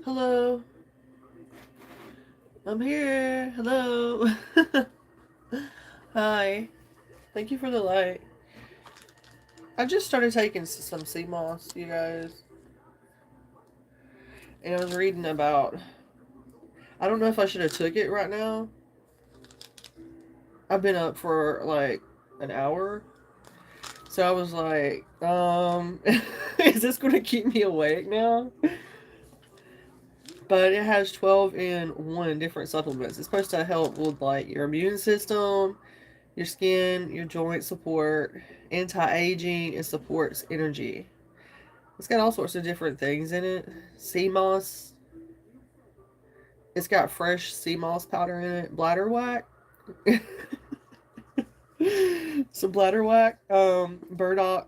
Hello. I'm here. Hello. Hi. Thank you for the light. I just started taking some sea moss, you guys. And I was reading about... I don't know if I should have took it right now. I've been up for like an hour. So I was like, is this going to keep me awake now? But it has 12 in 1 different supplements. It's supposed to help with like your immune system, your skin, your joint support, anti-aging, and supports energy. It's got all sorts of different things in it. Sea moss. It's got fresh sea moss powder in it. Bladderwhack. Some bladderwhack. Burdock.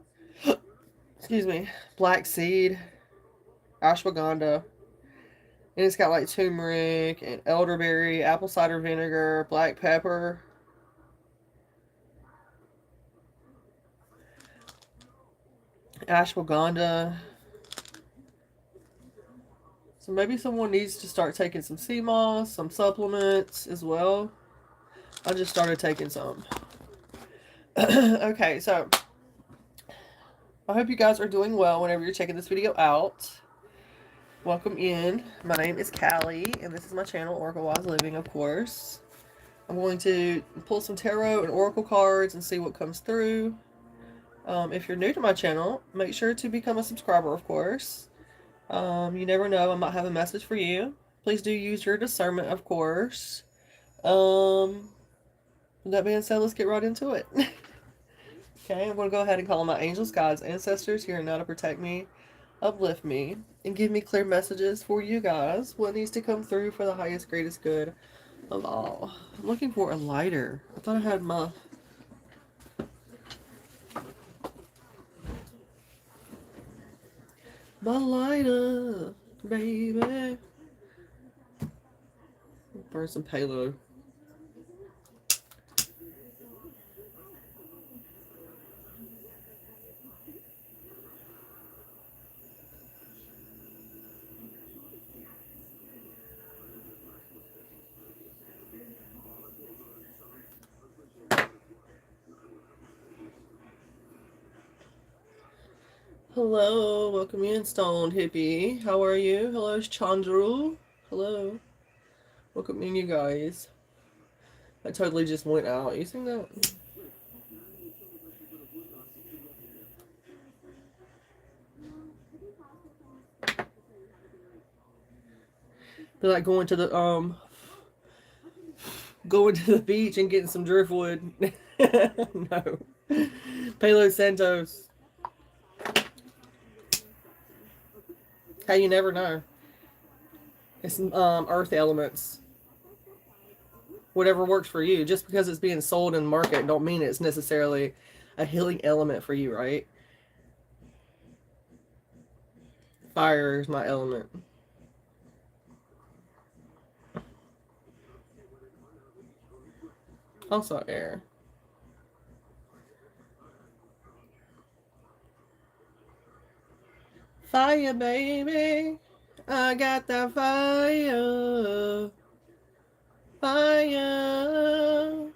Excuse me. Black seed. Ashwagandha. And it's got like turmeric and elderberry, apple cider vinegar, black pepper. Ashwagandha. So maybe someone needs to start taking some sea moss, some supplements as well. I just started taking some. Okay, so I hope you guys are doing well whenever you're checking this video out. Welcome in. My name is Callie, and this is my channel, Oracle Wise Living, of course. I'm going to pull some tarot and oracle cards and see what comes through. If you're new to my channel, make sure to become a subscriber, of course. You never know, I might have a message for you. Please do use your discernment, of course. With that being said, let's get right into it. Okay, I'm going to go ahead and call on my angels, guides, ancestors here and now to protect me, uplift me, and give me clear messages for you guys. What needs to come through for the highest, greatest good of all. I'm looking for a lighter. I thought I had my lighter, baby. Burn some payload. Hello, welcome in, Stone Hippie. How are you? Hello, Chandru. Hello. Welcome in, you guys. I totally just went out. You seen that? They're like going to the beach and getting some driftwood. No. Palo Santos. Hey, you never know. It's earth elements. Whatever works for you. Just because it's being sold in the market don't mean it's necessarily a healing element for you, right? Fire is my element. Also air. Fire, baby. I got that fire. Fire.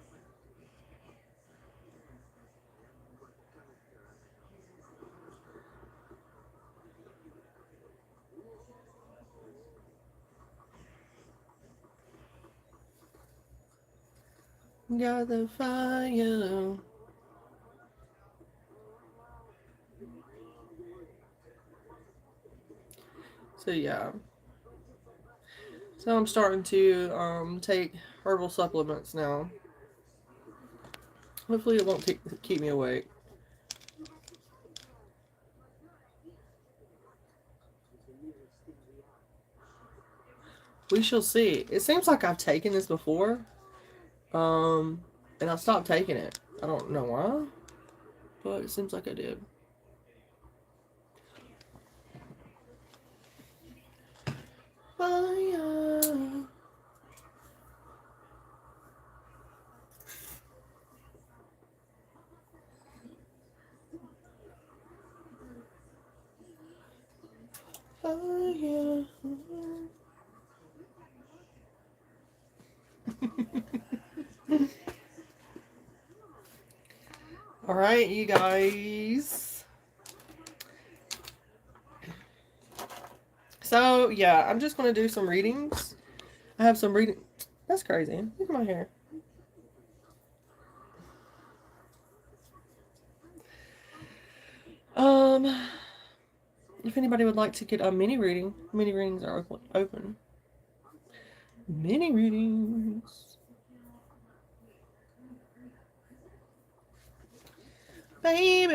Got the fire. So yeah. So I'm starting to take herbal supplements now. Hopefully it won't keep me awake. We shall see. It seems like I've taken this before. And I stopped taking it. I don't know why. But it seems like I did. Fire. Fire. All right, you guys. So, yeah, I'm just going to do some readings. I have some reading. That's crazy. Look at my hair. If anybody would like to get a mini reading, mini readings are open. Mini readings. Baby.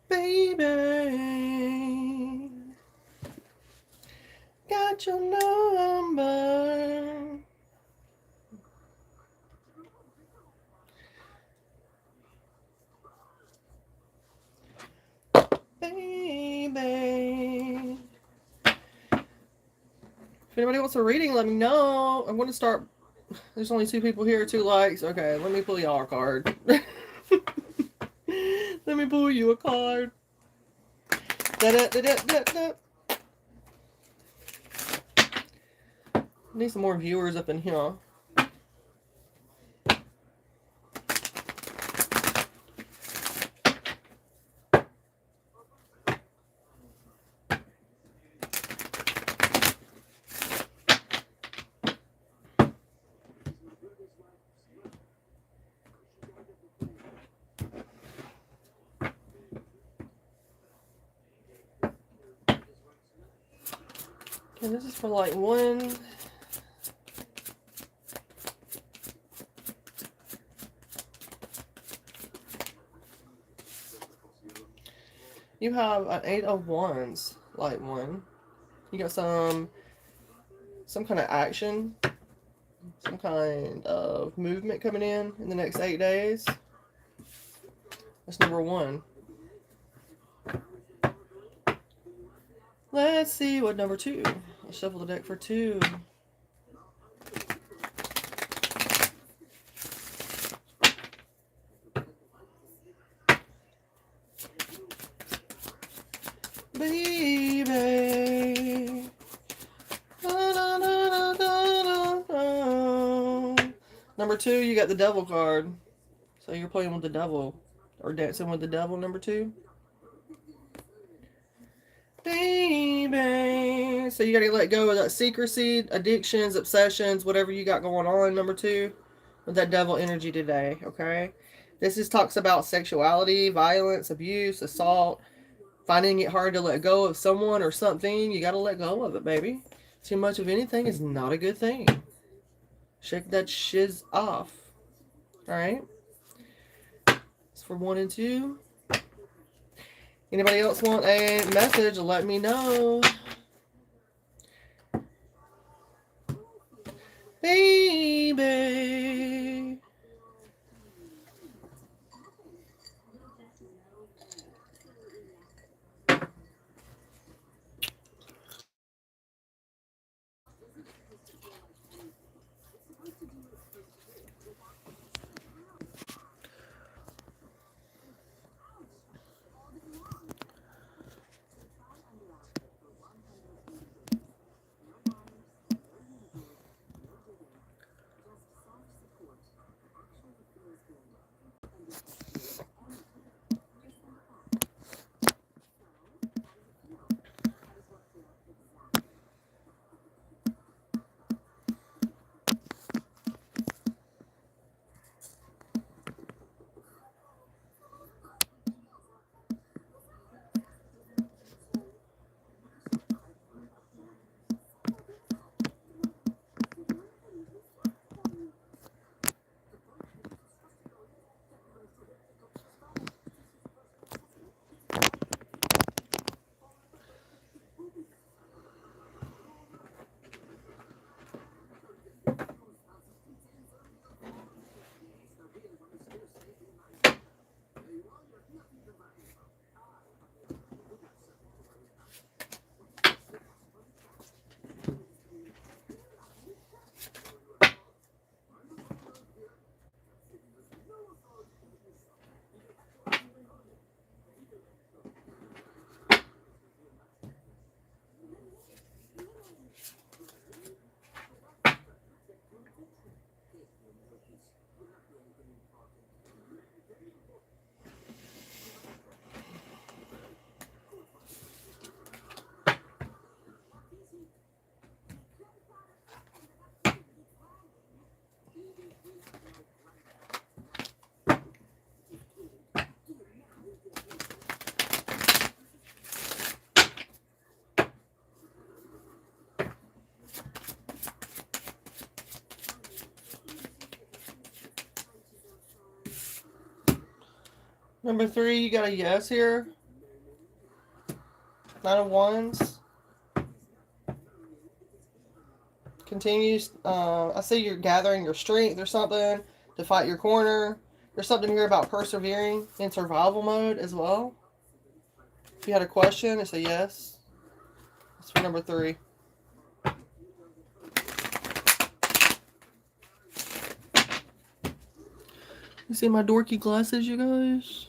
Baby. Got your number. Baby. If anybody wants a reading, let me know. I'm going to start. There's only 2 people here, 2 likes. Okay, let me pull y'all a card. Let me pull you a card. Da-da-da-da-da-da. Need some more viewers up in here. And this is for like one. You have an 8 of Wands, light one. You got some kind of action, some kind of movement coming in the next 8 days. That's number one. Let's see what number two. I'll shuffle the deck for two. Baby. Da, da, da, da, da. Number two, you got the devil card. So you're playing with the devil. Or dancing with the devil, number two. Baby. So you gotta let go of that secrecy, addictions, obsessions, whatever you got going on, number two. With that devil energy today, okay? This is talks about sexuality, violence, abuse, assault, finding it hard to let go of someone or something. You gotta let go of it, baby. Too much of anything is not a good thing. Shake that shiz off. Alright? It's for 1 and 2. Anybody else want a message? Let me know. Baby. Number three, you got a yes here. 9 of Wands. Continues. I see you're gathering your strength or something to fight your corner. There's something here about persevering in survival mode as well. If you had a question, it's a yes. That's for number three. You see my dorky glasses, you guys?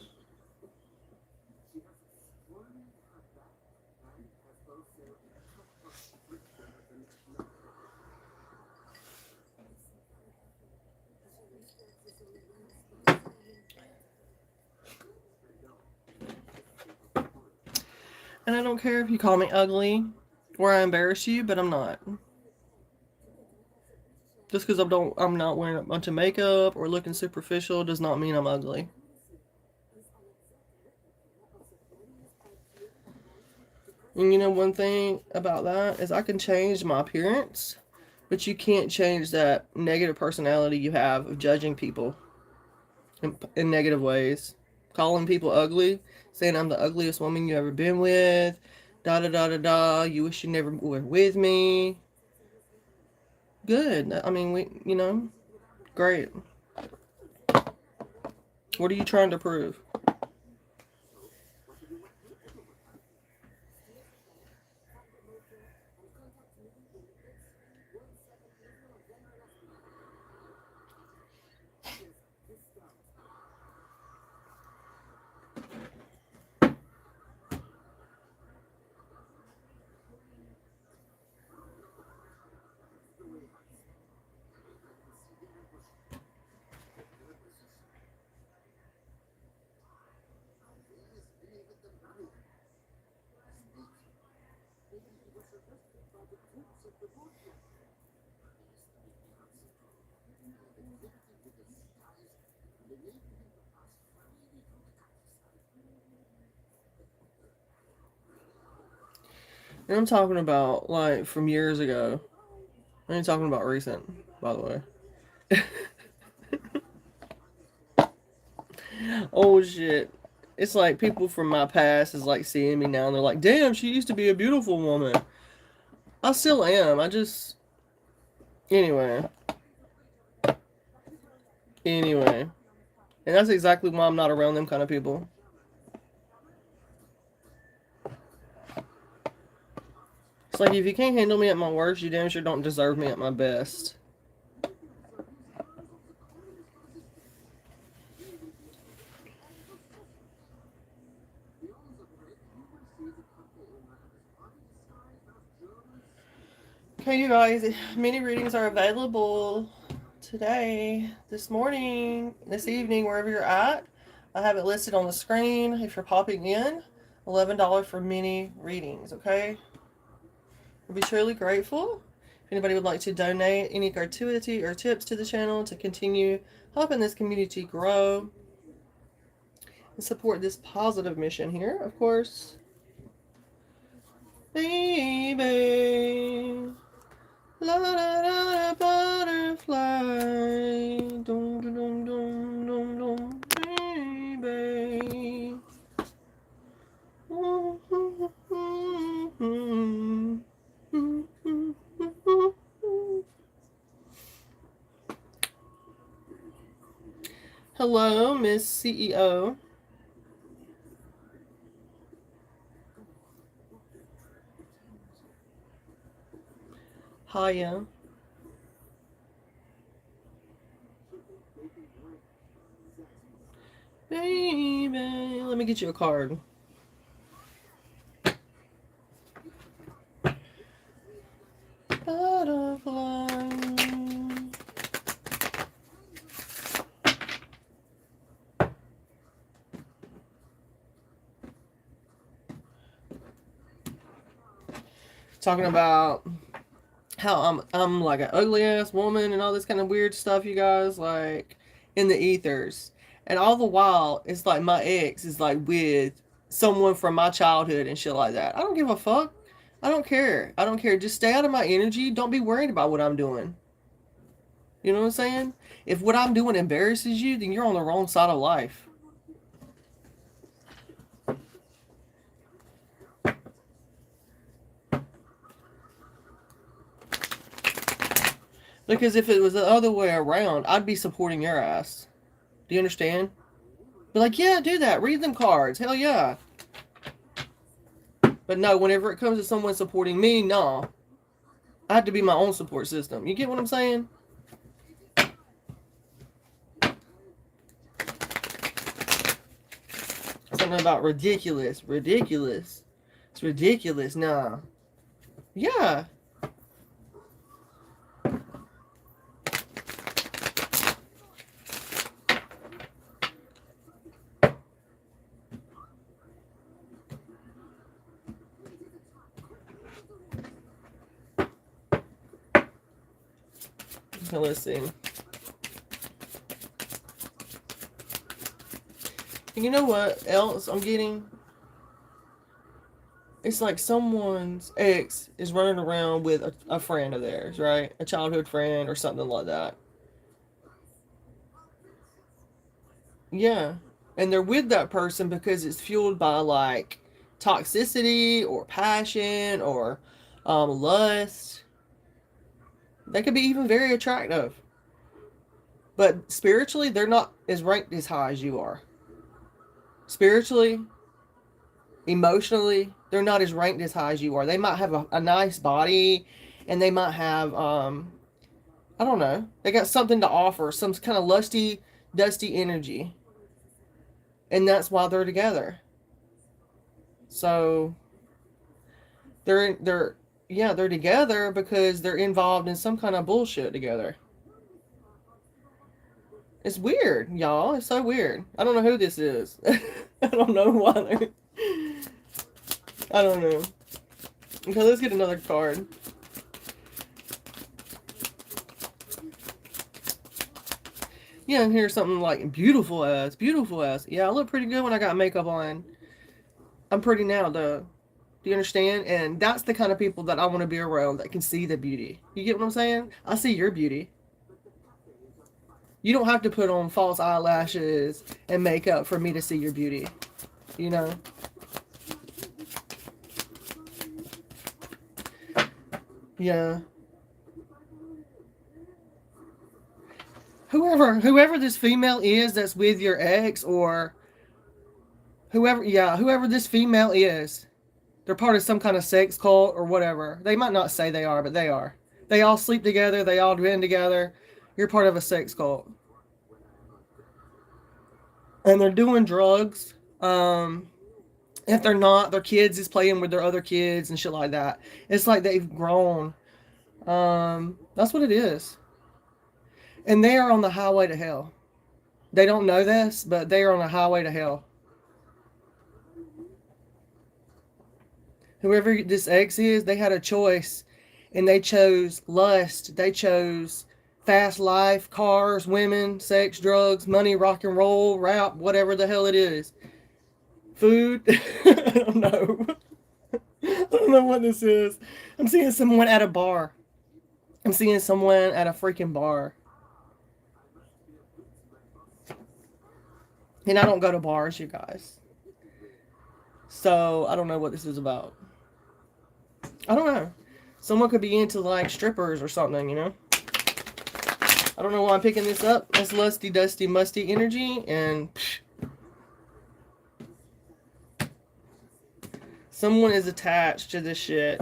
And I don't care if you call me ugly or I embarrass you, but I'm not. Just because I'm not wearing a bunch of makeup or looking superficial does not mean I'm ugly. And you know, one thing about that is I can change my appearance, but you can't change that negative personality you have of judging people in negative ways. Calling people ugly, saying I'm the ugliest woman you ever been with, da da da da da, you wish you never were with me. Good. I mean, great. What are you trying to prove? And I'm talking about like from years ago. I ain't talking about recent, by the way. Oh shit. It's like people from my past is like seeing me now and they're like, damn, she used to be a beautiful woman. I still am. I just. Anyway. Anyway. And that's exactly why I'm not around them kind of people. It's like if you can't handle me at my worst, you damn sure don't deserve me at my best. Okay, you guys, mini readings are available today, this morning, this evening, wherever you're at. I have it listed on the screen if you're popping in. $11 for mini readings, okay? I'll be truly grateful. If anybody would like to donate any gratuity or tips to the channel to continue helping this community grow and support this positive mission here, of course. Baby. La la la butterfly. Dum dum dum dum dum dum. Baby. Hello, Miss CEO. Hiya. Baby, let me get you a card. Butterfly. Talking about how I'm like an ugly ass woman and all this kind of weird stuff, you guys, like in the ethers. And all the while, it's like my ex is like with someone from my childhood and shit like that. I don't give a fuck. I don't care. I don't care. Just stay out of my energy. Don't be worried about what I'm doing. You know what I'm saying? If what I'm doing embarrasses you, then you're on the wrong side of life. Because if it was the other way around, I'd be supporting your ass. Do you understand? Be like, yeah, do that. Read them cards. Hell yeah. But no, whenever it comes to someone supporting me, no. I have to be my own support system. You get what I'm saying? Something about ridiculous. Ridiculous. It's ridiculous. Nah. Yeah. Let's see. You know what else I'm getting? It's like someone's ex is running around with a friend of theirs, right? A childhood friend or something like that. Yeah. And they're with that person because it's fueled by like toxicity or passion or lust. They could be even very attractive. But spiritually, they're not as ranked as high as you are. Spiritually, emotionally, they're not as ranked as high as you are. They might have a nice body and they might have, I don't know, they got something to offer, some kind of lusty, dusty energy. And that's why they're together. So they're yeah, they're together because they're involved in some kind of bullshit together. It's weird, y'all. It's so weird. I don't know who this is. I don't know why they're... I don't know. Okay, let's get another card. Yeah, and here's something like beautiful ass, beautiful ass. Yeah, I look pretty good when I got makeup on. I'm pretty now, though. Do you understand? And that's the kind of people that I want to be around that can see the beauty. You get what I'm saying? I see your beauty. You don't have to put on false eyelashes and makeup for me to see your beauty. You know? Yeah. Whoever this female is that's with your ex, or whoever this female is, they're part of some kind of sex cult or whatever. They might not say they are, but they are. They all sleep together. They all been together. You're part of a sex cult. And they're doing drugs. If they're not, their kids is playing with their other kids and shit like that. It's like they've grown. That's what it is. And they are on the highway to hell. They don't know this, but they are on the highway to hell. Whoever this ex is, they had a choice, and they chose lust. They chose fast life, cars, women, sex, drugs, money, rock and roll, rap, whatever the hell it is. Food. I don't know. I don't know what this is. I'm seeing someone at a bar. I'm seeing someone at a freaking bar. And I don't go to bars, you guys. So I don't know what this is about. I don't know. Someone could be into like strippers or something, you know? I don't know why I'm picking this up. That's lusty, dusty, musty energy. And someone is attached to this shit.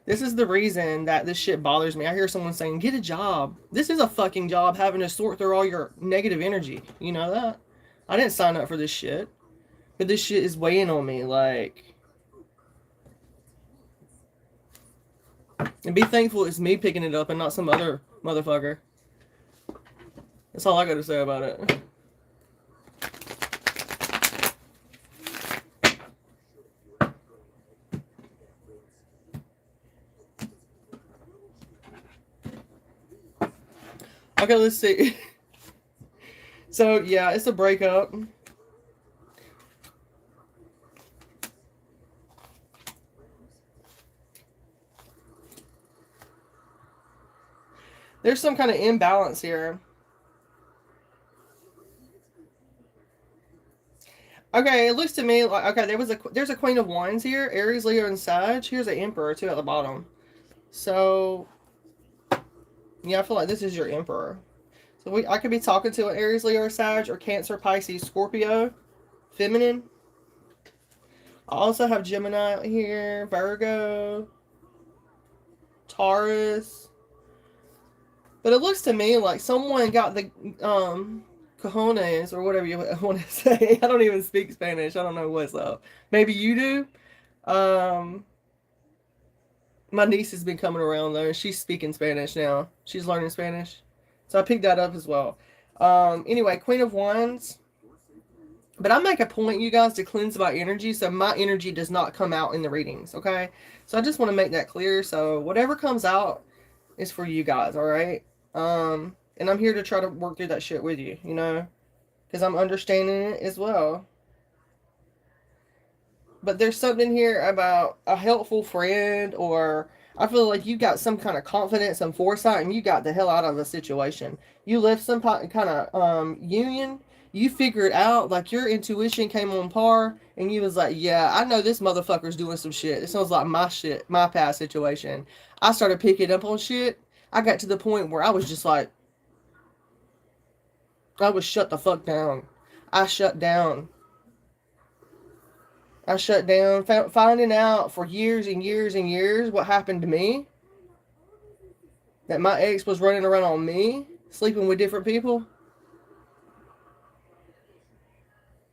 This is the reason that this shit bothers me. I hear someone saying, get a job. This is a fucking job, having to sort through all your negative energy. You know that? I didn't sign up for this shit. But this shit is weighing on me, like... And be thankful it's me picking it up and not some other motherfucker. That's all I gotta say about it. Okay, let's see. So, yeah, it's a breakup. There's some kind of imbalance here. Okay, it looks to me like, okay, there's a Queen of Wands here, Aries, Leo, and Sag. Here's an Emperor too at the bottom. So, yeah, I feel like this is your Emperor. So I could be talking to an Aries, Leo, or Sag, or Cancer, Pisces, Scorpio, Feminine. I also have Gemini out here, Virgo, Taurus. But it looks to me like someone got the cojones, or whatever you want to say. I don't even speak Spanish. I don't know what's up. Maybe you do. My niece has been coming around though. She's speaking Spanish now. She's learning Spanish. So I picked that up as well. Anyway, Queen of Wands. But I make a point, you guys, to cleanse my energy, so my energy does not come out in the readings, okay? So I just want to make that clear. So whatever comes out is for you guys, all right? And I'm here to try to work through that shit with you, you know? Because I'm understanding it as well. but there's something here about a helpful friend, or I feel like you got some kind of confidence and foresight and you got the hell out of the situation. You left some kind of union. You figured out, like your intuition came on par and you was like, yeah, I know this motherfucker's doing some shit. It sounds like my shit, my past situation. I started picking up on shit. I got to the point where I was just like, I was shut the fuck down. I shut down. I shut down, finding out for years and years and years what happened to me. That my ex was running around on me, sleeping with different people.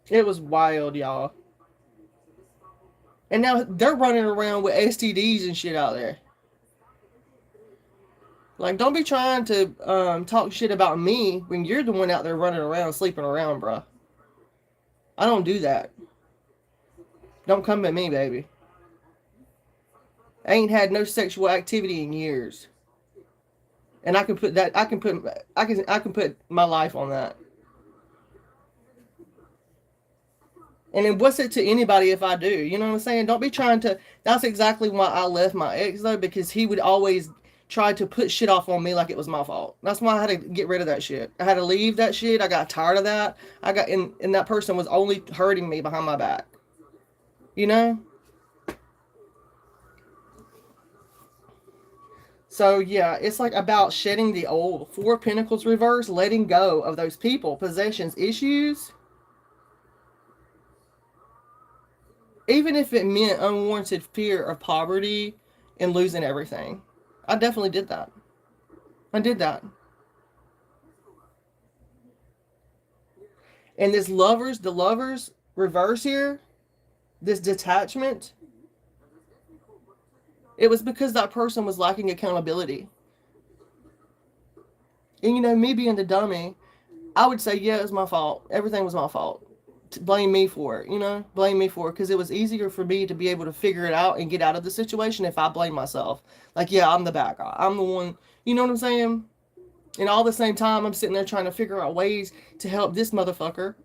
It was wild, y'all. And now they're running around with STDs and shit out there. Like, don't be trying to talk shit about me when you're the one out there running around, sleeping around, bruh. I don't do that. Don't come at me, baby. I ain't had no sexual activity in years. And I can put that, I can put my life on that. And then what's it to anybody if I do? You know what I'm saying? Don't be trying to, that's exactly why I left my ex though, because he would always try to put shit off on me like it was my fault. That's why I had to get rid of that shit. I had to leave that shit. I got tired of that. And that person was only hurting me behind my back. You know? So yeah, it's like about shedding the old. Four Pentacles reverse, letting go of those people, possessions, issues. Even if it meant unwarranted fear of poverty and losing everything. I definitely did that. I did that. And this the lovers reverse here, this detachment, it was because that person was lacking accountability. And you know, me being the dummy, I would say, yeah, it was my fault. Everything was my fault. Blame me for it, you know? Blame me for it, because it was easier for me to be able to figure it out and get out of the situation if I blame myself. Like, yeah, I'm the bad guy. I'm the one, you know what I'm saying? And all the same time, I'm sitting there trying to figure out ways to help this motherfucker.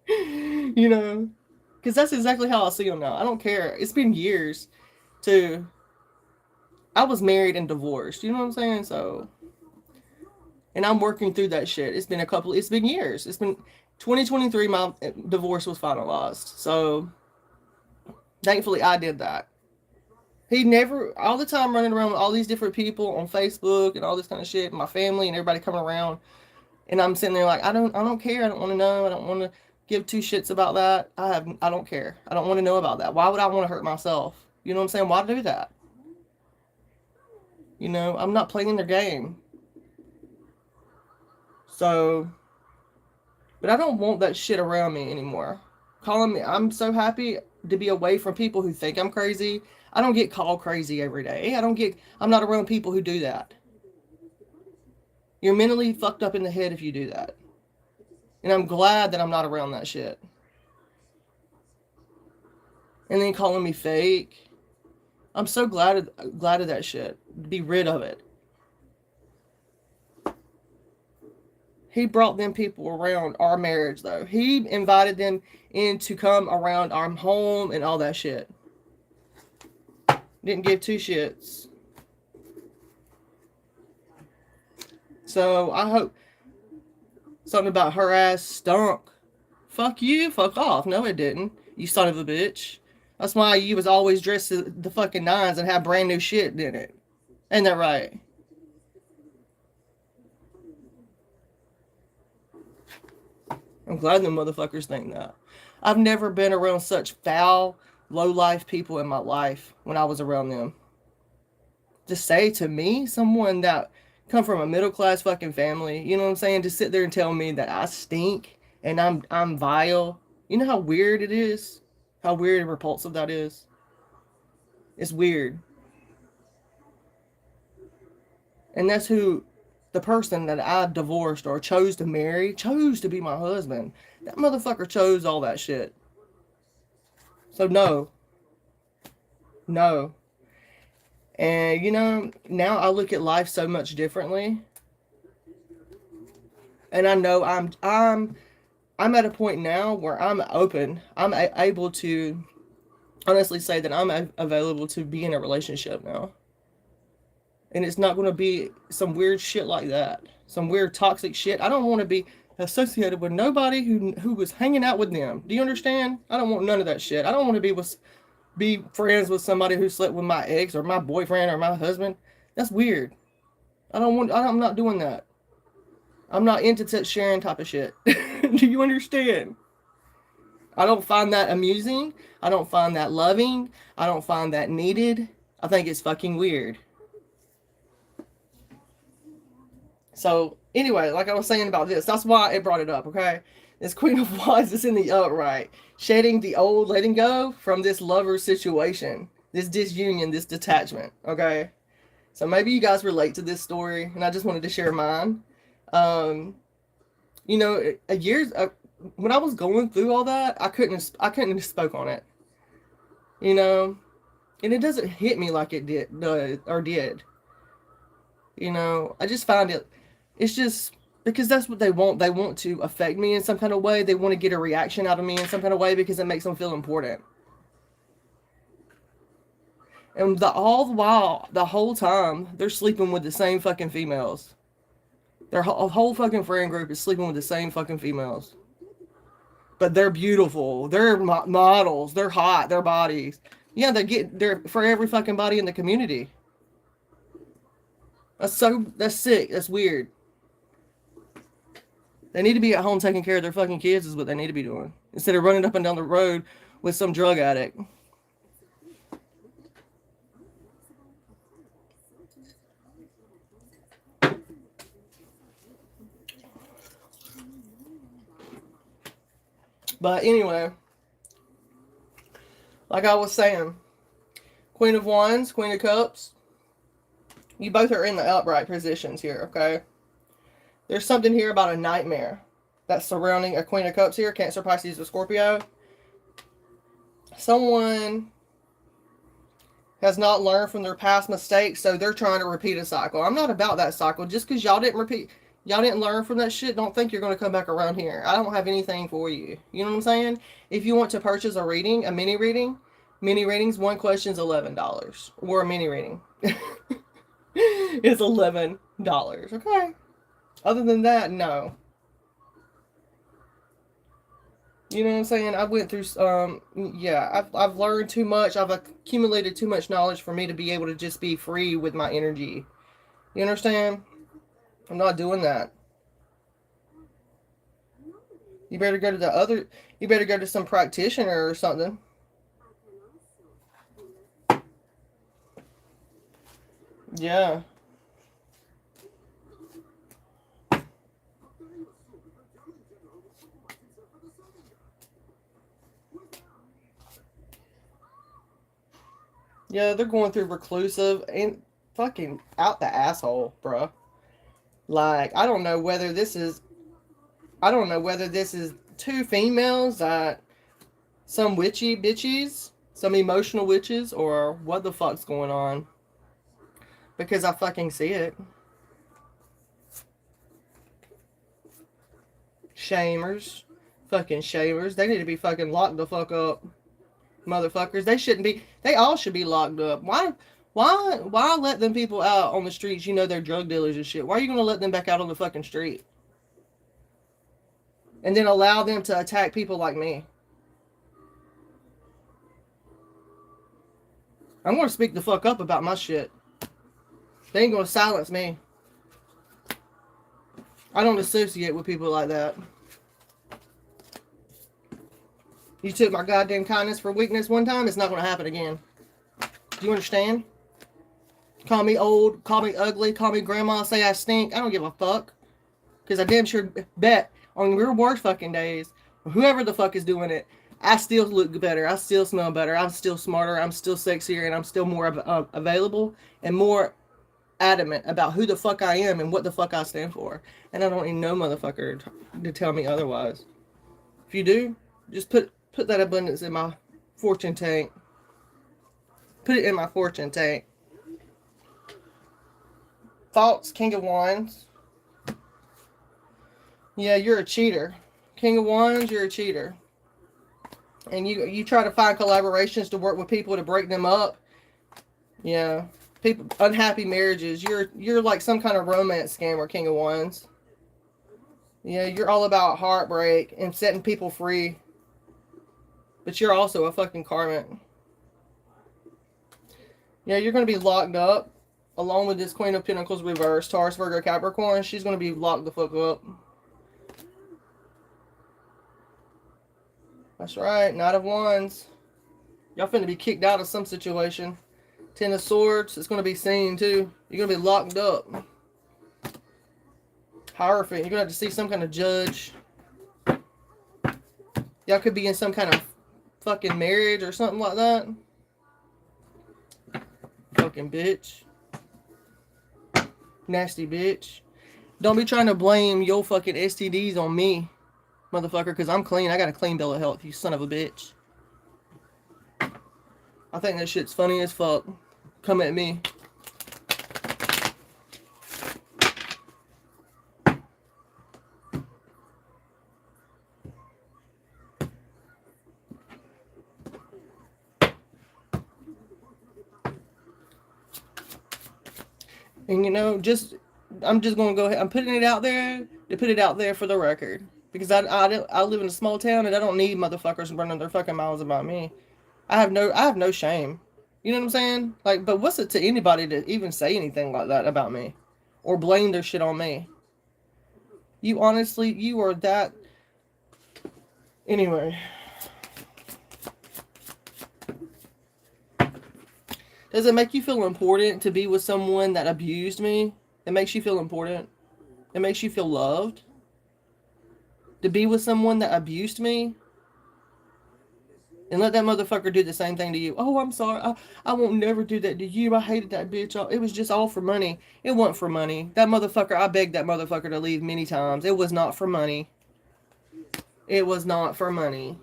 You know? Because that's exactly how I see him now. I don't care. It's been years to... I was married and divorced, you know what I'm saying? So... And I'm working through that shit. It's been years. It's been 2023, my divorce was finalized. So, thankfully, I did that. He never, all the time running around with all these different people on Facebook and all this kind of shit, my family and everybody coming around. And I'm sitting there like, I don't care. I don't want to know. I don't want to give two shits about that. I don't care. I don't want to know about that. Why would I want to hurt myself? You know what I'm saying? Why do that? You know, I'm not playing their game. So, but I don't want that shit around me anymore. Calling me, I'm so happy to be away from people who think I'm crazy. I don't get called crazy every day. I'm not around people who do that. You're mentally fucked up in the head if you do that. And I'm glad that I'm not around that shit. And then calling me fake. I'm so glad of that shit. Be rid of it. He brought them people around our marriage, though. He invited them in to come around our home and all that shit. Didn't give two shits. So, I hope something about her ass stunk. Fuck you, fuck off. No, it didn't. You son of a bitch. That's why you was always dressed to the fucking nines and had brand new shit in it. Ain't that right? I'm glad the motherfuckers think that. I've never been around such foul, low-life people in my life when I was around them. To say to me, someone that come from a middle-class fucking family, you know what I'm saying? To sit there and tell me that I stink and I'm vile. You know how weird it is? How weird and repulsive that is? It's weird. And that's who... the person that I divorced or chose to marry, chose to be my husband. That motherfucker chose all that shit. So no. No. And you know, now I look at life so much differently. And I know I'm I'm at a point now where I'm open. I'm able to honestly say that I'm available to be in a relationship now. And it's not going to be some weird shit like that. Some weird toxic shit. I don't want to be associated with nobody who was hanging out with them. Do you understand? I don't want none of that shit. I don't want to be friends with somebody who slept with my ex or my boyfriend or my husband. That's weird. I'm not doing that. I'm not into sharing type of shit. Do you understand? I don't find that amusing. I don't find that loving. I don't find that needed. I think it's fucking weird. So, anyway, like I was saying about this, that's why it brought it up, okay? This Queen of Wands is in the upright, shedding the old, letting go from this lover situation, this disunion, this detachment, okay? So maybe you guys relate to this story, and I just wanted to share mine. Um, you know, when I was going through all that, I couldn't have spoke on it, you know, and it doesn't hit me like it did. You know, I just find it's just because that's what they want. They want to affect me in some kind of way. They want to get a reaction out of me in some kind of way because it makes them feel important. And all the while, the whole time, they're sleeping with the same fucking females. Their whole fucking friend group is sleeping with the same fucking females. But they're beautiful. They're models. They're hot. Their bodies. Yeah, they're for every fucking body in the community. That's sick. That's weird. They need to be at home taking care of their fucking kids is what they need to be doing. Instead of running up and down the road with some drug addict. But anyway, like I was saying, Queen of Wands, Queen of Cups, you both are in the upright positions here, okay? There's something here about a nightmare that's surrounding a Queen of Cups here, Cancer, Pisces, or Scorpio. Someone has not learned from their past mistakes, so they're trying to repeat a cycle. I'm not about that cycle. Just because y'all didn't learn from that shit, don't think you're going to come back around here. I don't have anything for you. You know what I'm saying? If you want to purchase a reading, a mini reading, mini readings, one question's $11. Or a mini reading is $11. Okay. Other than that, no. You know what I'm saying? I went through, yeah, I've learned too much. I've accumulated too much knowledge for me to be able to just be free with my energy. You understand? I'm not doing that. You better go to you better go to some practitioner or something. Yeah. Yeah, they're going through reclusive and fucking out the asshole, bruh. Like, I don't know whether this is two females that some witchy bitches, some emotional witches, or what the fuck's going on. Because I fucking see it. Shamers. Fucking shamers. They need to be fucking locked the fuck up. Motherfuckers. They all should be locked up. Why let them people out on the streets? You know they're drug dealers and shit. Why are you gonna let them back out on the fucking street? And then allow them to attack people like me? I'm gonna speak the fuck up about my shit. They ain't gonna silence me. I don't associate with people like that. You took my goddamn kindness for weakness one time, it's not gonna happen again. Do you understand? Call me old, call me ugly, call me grandma, say I stink. I don't give a fuck. Because I damn sure bet on your worst fucking days, whoever the fuck is doing it, I still look better. I still smell better. I'm still smarter. I'm still sexier. And I'm still more available and more adamant about who the fuck I am and what the fuck I stand for. And I don't need no motherfucker to tell me otherwise. If you do, just put that abundance in my fortune tank. Put it in my fortune tank. Thoughts, King of Wands. Yeah, you're a cheater. King of Wands, you're a cheater. And you try to find collaborations to work with people to break them up. Yeah. People, unhappy marriages. You're like some kind of romance scammer, King of Wands. Yeah, you're all about heartbreak and setting people free. But you're also a fucking karmic. Yeah, you're going to be locked up. Along with this Queen of Pentacles reverse, Taurus, Virgo, Capricorn. She's going to be locked the fuck up. That's right, Knight of Wands. Y'all finna be kicked out of some situation. Ten of Swords, it's going to be seen too. You're going to be locked up. Hierophant, you're going to have to see some kind of judge. Y'all could be in some kind of fucking marriage or something like that. Fucking bitch. Nasty bitch. Don't be trying to blame your fucking STDs on me, motherfucker, because I'm clean. I got a clean bill of health, you son of a bitch. I think that shit's funny as fuck. Come at me. And you know, I'm just gonna go ahead. I'm putting it out there to put it out there for the record, because I live in a small town and I don't need motherfuckers running their fucking mouths about me. I have no shame. You know what I'm saying? Like, but what's it to anybody to even say anything like that about me, or blame their shit on me? You honestly, you are that. Anyway. Does it make you feel important to be with someone that abused me? It makes you feel important. It makes you feel loved. To be with someone that abused me and let that motherfucker do the same thing to you. Oh, I'm sorry. I won't never do that to you. I hated that bitch. It was just all for money. It wasn't for money. That motherfucker, I begged that motherfucker to leave many times. It was not for money. It was not for money.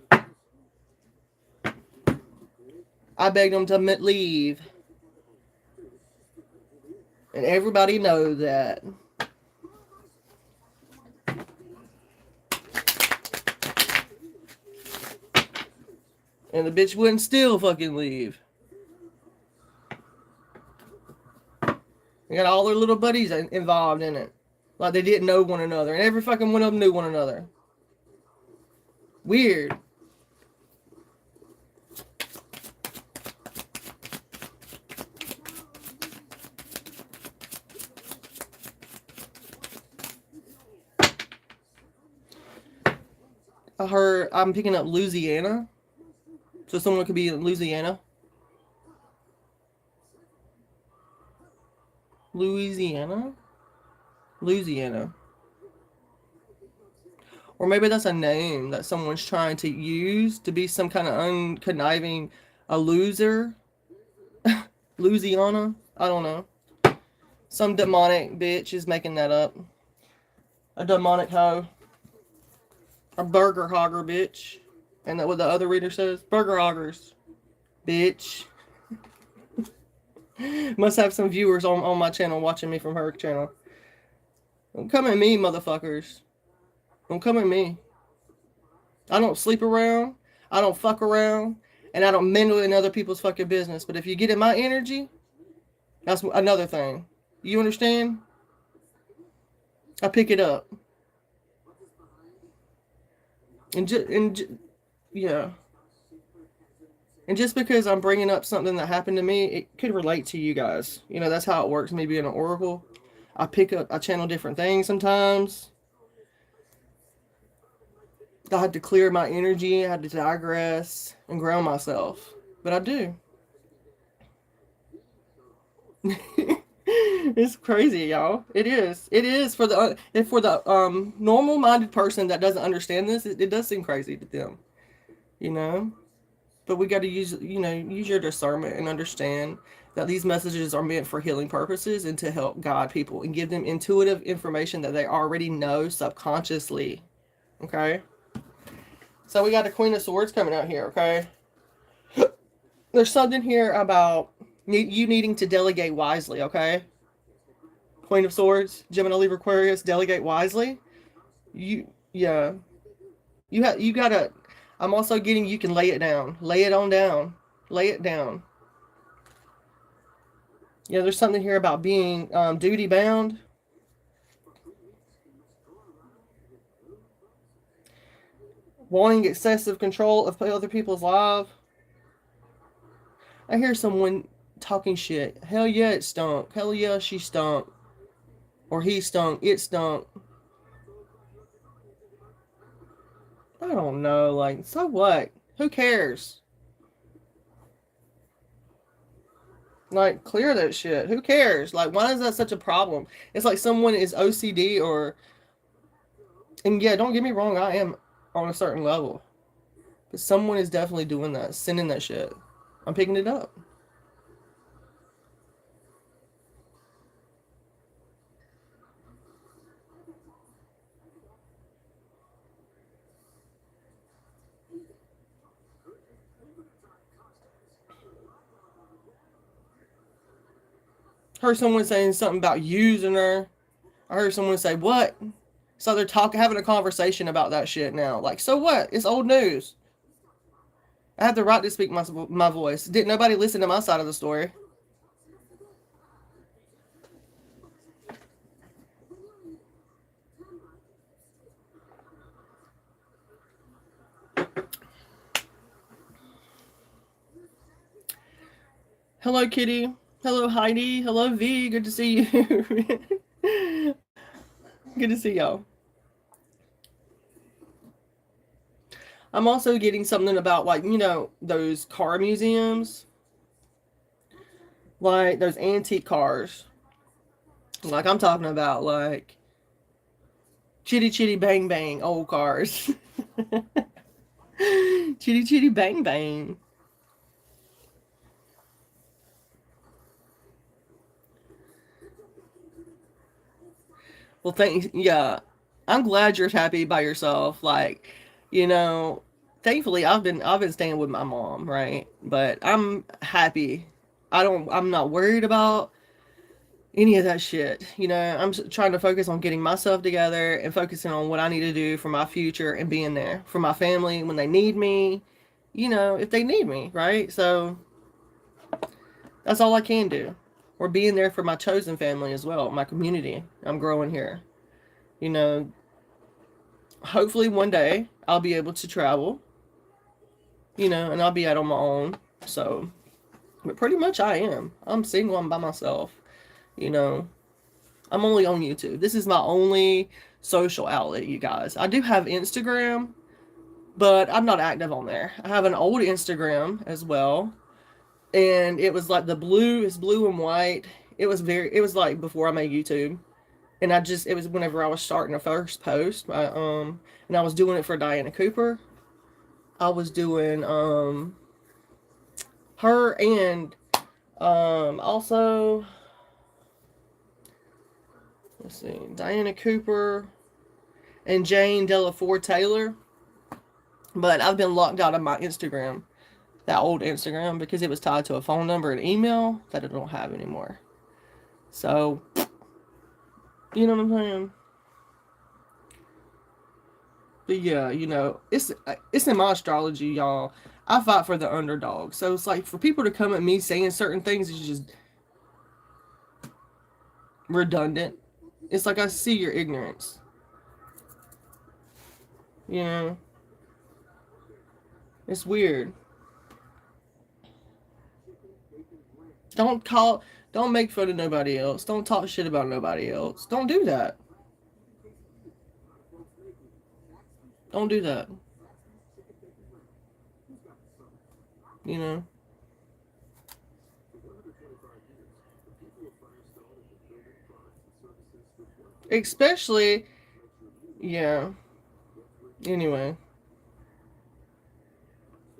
I begged him to leave. And everybody knows that. And the bitch wouldn't still fucking leave. They got all their little buddies involved in it. Like they didn't know one another. And every fucking one of them knew one another. Weird. I heard I'm picking up Louisiana. So someone could be in Louisiana. Louisiana? Louisiana. Or maybe that's a name that someone's trying to use to be some kind of unconniving, a loser. Louisiana? I don't know. Some demonic bitch is making that up. A demonic hoe. A burger hogger bitch. And that what the other reader says? Burger hoggers. Bitch. Must have some viewers on my channel watching me from her channel. Don't come at me, motherfuckers. Don't come at me. I don't sleep around. I don't fuck around. And I don't meddle in other people's fucking business. But if you get in my energy, that's another thing. You understand? I pick it up. Yeah. And just because I'm bringing up something that happened to me, it could relate to you guys. You know, that's how it works, me being an oracle. I channel different things sometimes. I had to clear my energy. I had to digress and ground myself. But I do. It's crazy, y'all. It is. It is for the normal-minded person that doesn't understand this. It does seem crazy to them, you know. But we got to use your discernment and understand that these messages are meant for healing purposes and to help guide people and give them intuitive information that they already know subconsciously. Okay. So we got the Queen of Swords coming out here. Okay. There's something here about you needing to delegate wisely. Okay. Queen of Swords, Gemini, Libra, Aquarius, delegate wisely. Yeah. You gotta. I'm also getting you can lay it down. Lay it on down. Lay it down. Yeah, there's something here about being duty bound. Wanting excessive control of other people's lives. I hear someone talking shit. Hell yeah, it stunk. Hell yeah, she stunk. Or he stunk. It stunk. I don't know. Like, so what? Who cares? Like, clear that shit. Who cares? Like, why is that such a problem? It's like someone is OCD or. And yeah, don't get me wrong, I am on a certain level. But someone is definitely doing that, sending that shit. I'm picking it up. Heard someone saying something about using her. I heard someone say, what? So they're having a conversation about that shit now. Like, so what? It's old news. I have the right to speak my voice. Didn't nobody listen to my side of the story? Hello, Kitty. Hello, Heidi. Hello, V. Good to see you. Good to see y'all. I'm also getting something about, like, you know, those car museums. Like, those antique cars. Like, I'm talking about, like, chitty chitty bang bang old cars. Chitty chitty bang bang. Well, yeah. I'm glad you're happy by yourself. Like, you know, thankfully I've been staying with my mom, right? But I'm happy. I'm not worried about any of that shit. You know, I'm trying to focus on getting myself together and focusing on what I need to do for my future and being there for my family when they need me, you know, if they need me, right? So that's all I can do. Or being there for my chosen family as well, my community. I'm growing here. You know, hopefully one day I'll be able to travel, you know, and I'll be out on my own. So, but pretty much I am. I'm single, I'm by myself, you know. I'm only on YouTube. This is my only social outlet, you guys. I do have Instagram, but I'm not active on there. I have an old Instagram as well. And it was like it's blue and white. It was like before I made YouTube. And it was whenever I was starting a first post. And I was doing it for Diana Cooper. I was doing her and also, let's see, Diana Cooper and Jane Delafore Taylor. But I've been locked out of my Instagram, that old Instagram, because it was tied to a phone number and email that I don't have anymore. So, you know what I'm saying? But yeah, you know, it's in my astrology, y'all. I fight for the underdog. So it's like for people to come at me saying certain things is just redundant. It's like I see your ignorance. You know? It's weird. Don't make fun of nobody else. Don't talk shit about nobody else. Don't do that. Don't do that. You know? Especially, yeah. Anyway.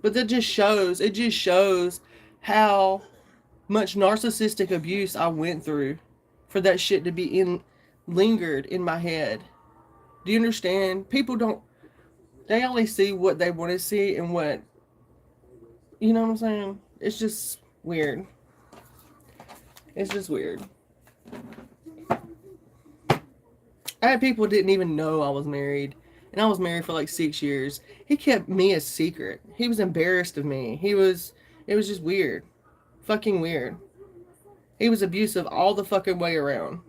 But it just shows how much narcissistic abuse I went through for that shit to be lingered in my head. Do you understand? They only see what they want to see and what, you know what I'm saying? It's just weird. It's just weird. I had people didn't even know I was married and I was married for like 6 years. He kept me a secret. He was embarrassed of me. It was just weird. Fucking weird. He was abusive all the fucking way around.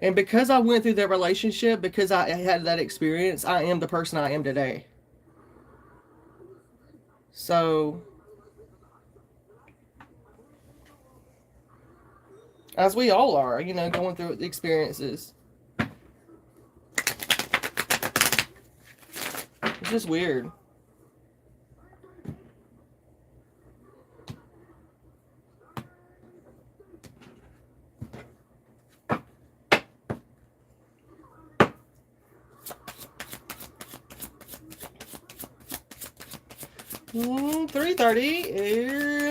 And because I went through that relationship, because I had that experience, I am the person I am today. So, as we all are, you know, going through the experiences. It's just weird. Mm, 3:30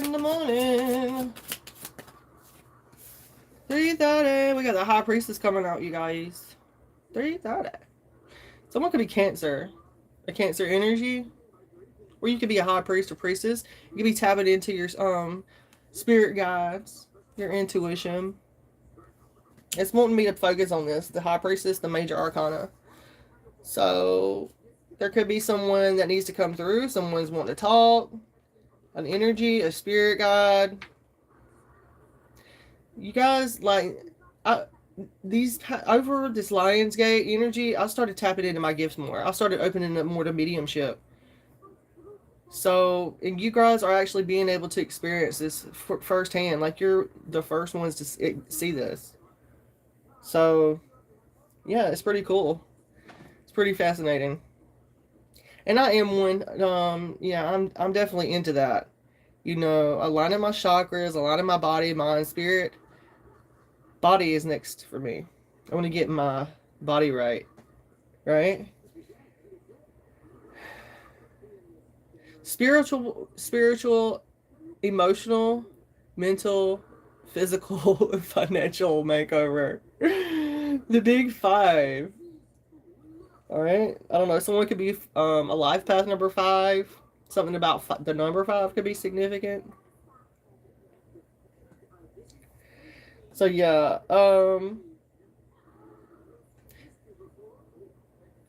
in the morning. 3:30. We got the High Priestess coming out, you guys. 3:30. Someone could be Cancer. A Cancer energy. Or you could be a High Priest or Priestess. You could be tapping into your spirit guides, your intuition. It's wanting me to focus on this. The High Priestess, the Major Arcana. So there could be someone that needs to come through. Someone's wanting to talk. An energy, a spirit guide. You guys, like, over this Lionsgate energy, I started tapping into my gifts more. I started opening up more to mediumship. So, and you guys are actually being able to experience this firsthand. Like, you're the first ones to see this. So, yeah, it's pretty cool. It's pretty fascinating. And I am one. Yeah, I'm definitely into that. You know, aligning my chakras, aligning my body, mind, spirit. Body is next for me. I want to get my body right. Right? Spiritual, emotional, mental, physical, and financial makeover. The big 5. All right. I don't know. Someone could be a life path number 5. Something about the number 5 could be significant. So yeah.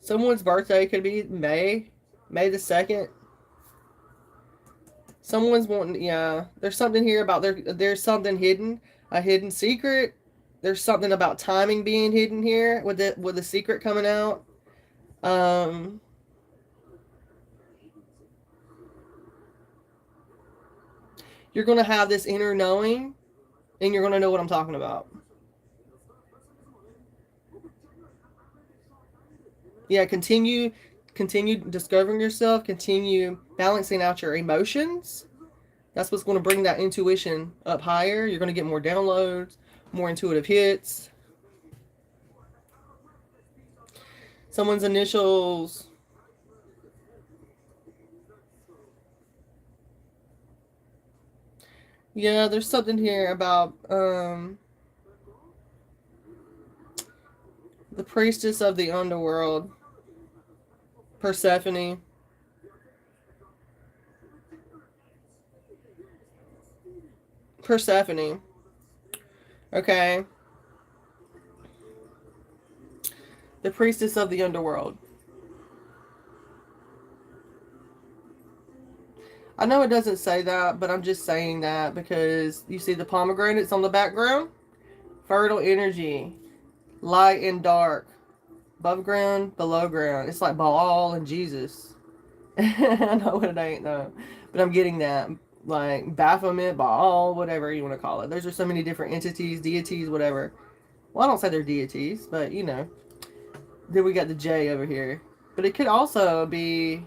Someone's birthday could be May the 2nd. Someone's wanting, yeah. There's something here about there's something hidden, a hidden secret. There's something about timing being hidden here with the secret coming out. You're gonna have this inner knowing, and you're gonna know what I'm talking about. Yeah, continue discovering yourself, continue balancing out your emotions. That's what's going to bring that intuition up higher. You're going to get more downloads, more intuitive hits. Someone's initials. Yeah, there's something here about the priestess of the underworld. Persephone. Persephone. Okay. The priestess of the underworld. I know it doesn't say that, but I'm just saying that because you see the pomegranates on the background? Fertile energy. Light and dark. Above ground, below ground. It's like Baal and Jesus. I know it ain't though. But I'm getting that. Like Baphomet, Baal, whatever you want to call it. Those are so many different entities, deities, whatever. Well, I don't say they're deities, but you know. Then we got the J over here. But it could also be...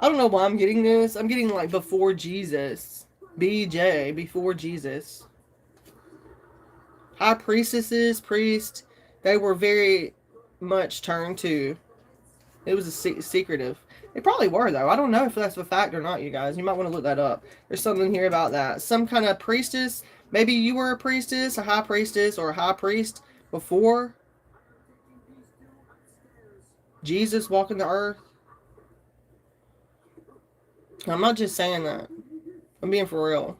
I don't know why I'm getting this. I'm getting like before Jesus. BJ, before Jesus. High priestesses, priests, they were very much turned to. It was secretive. They probably were, though. I don't know if that's a fact or not, you guys. You might want to look that up. There's something here about that. Some kind of priestess. Maybe you were a priestess, a high priestess, or a high priest before Jesus walking the earth. I'm not just saying that. I'm being for real.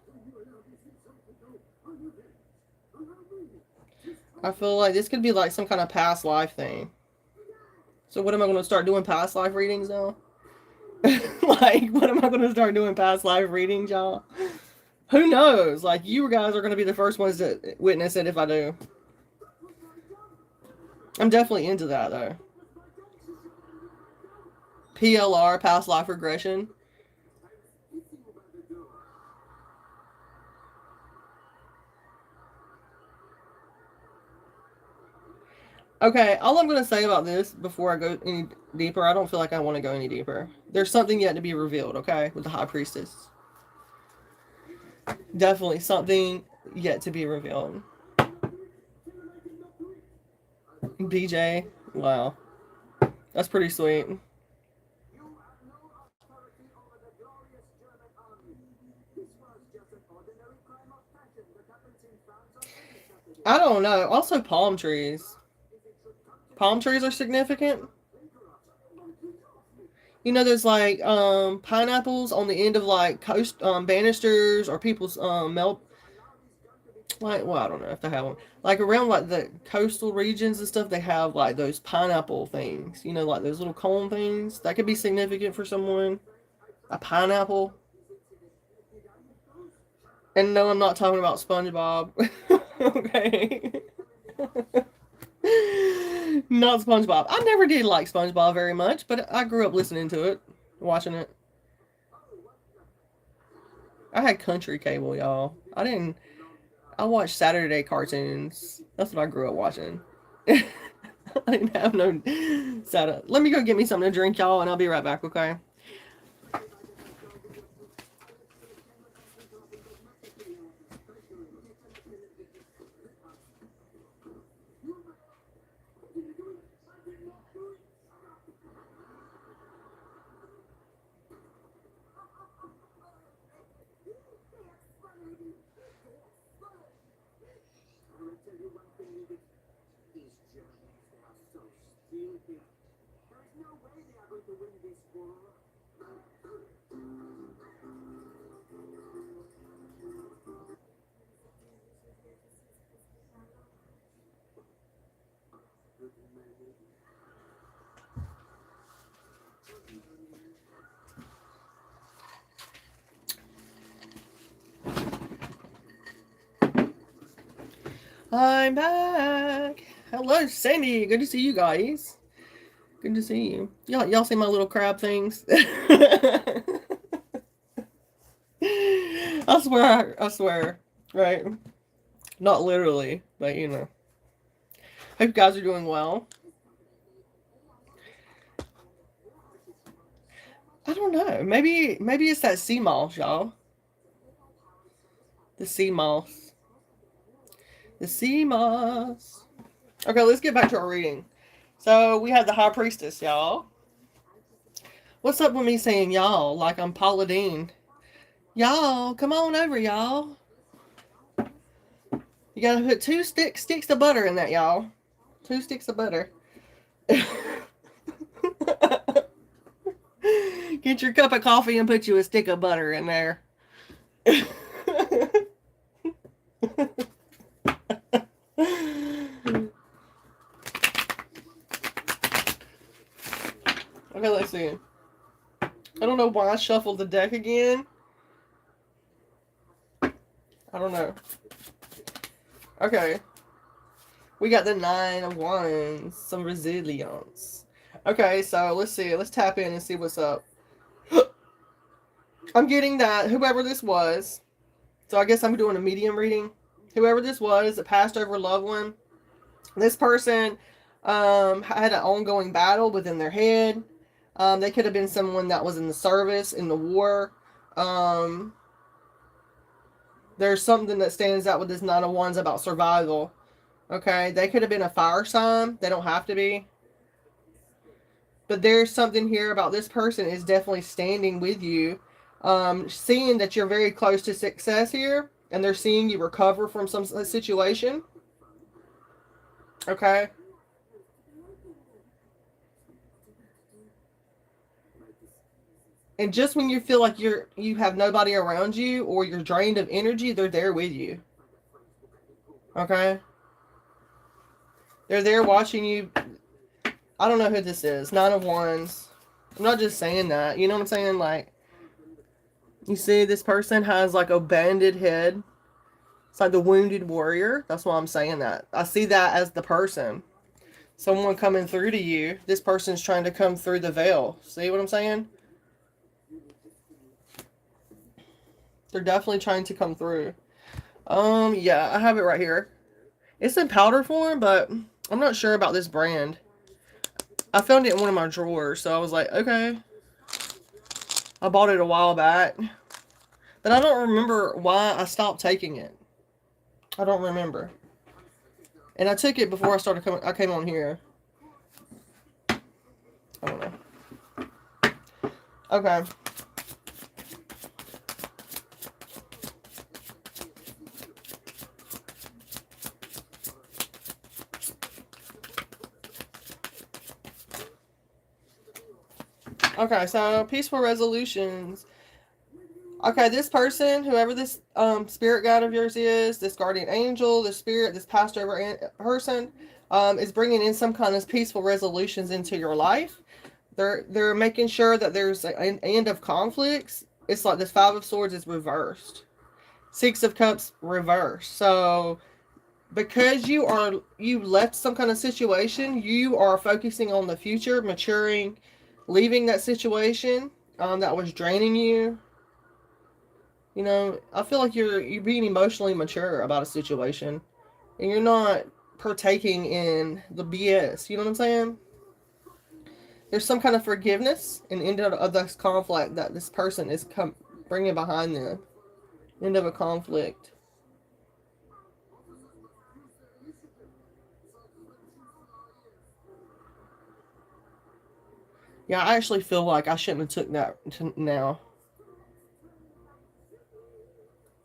I feel like this could be like some kind of past life thing. So what am I going to start doing past life readings now? Like, what am I going to start doing past life readings, y'all? Who knows? Like, you guys are going to be the first ones to witness it if I do. I'm definitely into that, though. PLR, past life regression. Okay, all I'm going to say about this before I go any deeper, I don't feel like I want to go any deeper. There's something yet to be revealed, okay, with the High Priestess. Definitely something yet to be revealed. BJ, wow. That's pretty sweet. I don't know. Also, palm trees. Palm trees are significant. You know, there's like pineapples on the end of like coast banisters or people's melt. Like, well, I don't know if they have them. Like around like the coastal regions and stuff, they have like those pineapple things. You know, like those little cone things. That could be significant for someone. A pineapple. And no, I'm not talking about SpongeBob. Okay. Not SpongeBob. I never did like SpongeBob very much, but I grew up listening to it, watching it. I had country cable, y'all. I watched Saturday cartoons. That's what I grew up watching. I didn't have no Saturday. Let me go get me something to drink, y'all, and I'll be right back, okay? I'm back. Hello, Sandy. Good to see you guys. Good to see you. Y'all see my little crab things? I swear. Right? Not literally, but you know. Hope you guys are doing well. I don't know. Maybe it's that sea moss, y'all. The sea moss. The sea moss. Okay, let's get back to our reading. So we have the High Priestess, y'all. What's up with me saying y'all like I'm Paula Deen? Y'all, come on over, y'all. You gotta put 2 sticks of butter in that, y'all. 2 sticks of butter. Get your cup of coffee and put you a stick of butter in there. Okay, let's see. I don't know why I shuffled the deck again. I don't know. Okay. We got the 9 of Wands. Some resilience. Okay, so let's see. Let's tap in and see what's up. I'm getting that whoever this was, so I guess I'm doing a medium reading. Whoever this was, a passed over loved one, this person had an ongoing battle within their head. They could have been someone that was in the service, in the war. There's something that stands out with this 9 of Wands about survival. Okay, they could have been a fire sign. They don't have to be. But there's something here about this person is definitely standing with you, seeing that you're very close to success here, and they're seeing you recover from some situation. Okay. And just when you feel like you have nobody around you or you're drained of energy, they're there with you. Okay? They're there watching you. I don't know who this is. 9 of Wands. I'm not just saying that. You know what I'm saying? Like, you see this person has like a banded head. It's like the wounded warrior. That's why I'm saying that. I see that as the person. Someone coming through to you. This person's trying to come through the veil. See what I'm saying? They're definitely trying to come through. Yeah, I have it right here. It's in powder form, but I'm not sure about this brand. I found it in one of my drawers, so I was like, okay. I bought it a while back. But I don't remember why I stopped taking it. I don't remember. And I took it before I came on here. I don't know. Okay. Okay, so peaceful resolutions. Okay, this person, whoever this spirit guide of yours is, this guardian angel, this spirit, this passed over person, is bringing in some kind of peaceful resolutions into your life. They're making sure that there's an end of conflicts. It's like this 5 of Swords is reversed. 6 of Cups reversed. So because you left some kind of situation, you are focusing on the future, maturing, leaving that situation that was draining you. You know, I feel like you're being emotionally mature about a situation, and you're not partaking in the BS. You know what I'm saying? There's some kind of forgiveness and end of this conflict that this person is bringing behind them. End of a conflict. Yeah, I actually feel like I shouldn't have took that now.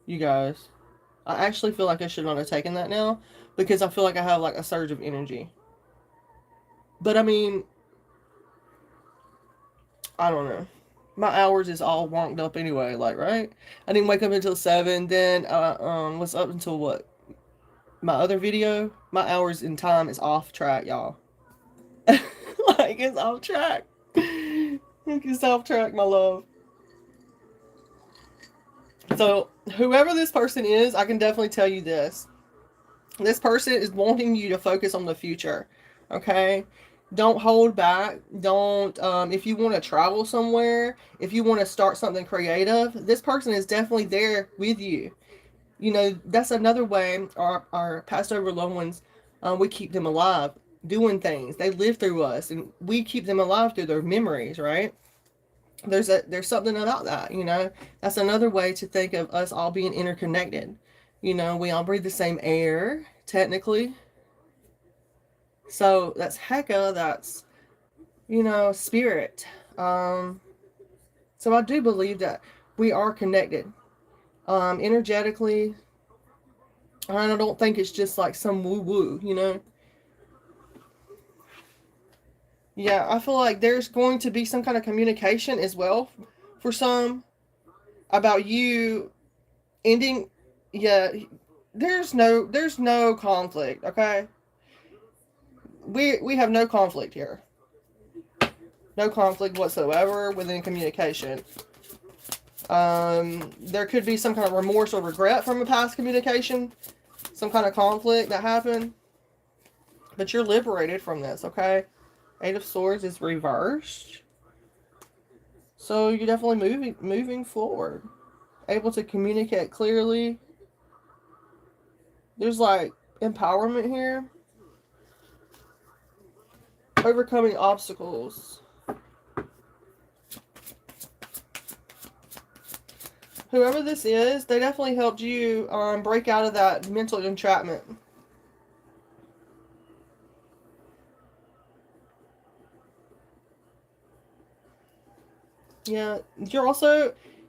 You guys. I actually feel like I should not have taken that now because I feel like I have like a surge of energy. But I mean, I don't know. My hours is all wonked up anyway, like, right? I didn't wake up until 7, then was up until what? My other video? My hours in time is off track, y'all. Like, it's off track. It's off track, my love. So, whoever this person is, I can definitely tell you this. This person is wanting you to focus on the future, okay? Don't hold back. Don't, if you want to travel somewhere, if you want to start something creative, this person is definitely there with you. You know, that's another way our passed over loved ones, we keep them alive, doing things. They live through us, and we keep them alive through their memories, right? There's something about that, you know. That's another way to think of us all being interconnected. You know, we all breathe the same air, technically. So that's Heka, that's, you know, spirit. So I do believe that we are connected, energetically. And I don't think it's just like some woo-woo, you know. Yeah, I feel like there's going to be some kind of communication as well for some about you ending. Yeah, there's no conflict, okay? We have no conflict here. No conflict whatsoever within communication. There could be some kind of remorse or regret from a past communication, some kind of conflict that happened, but you're liberated from this, okay? 8 of Swords is reversed, so you're definitely moving forward, able to communicate clearly. There's like empowerment here, overcoming obstacles. Whoever this is, they definitely helped you break out of that mental entrapment. Yeah,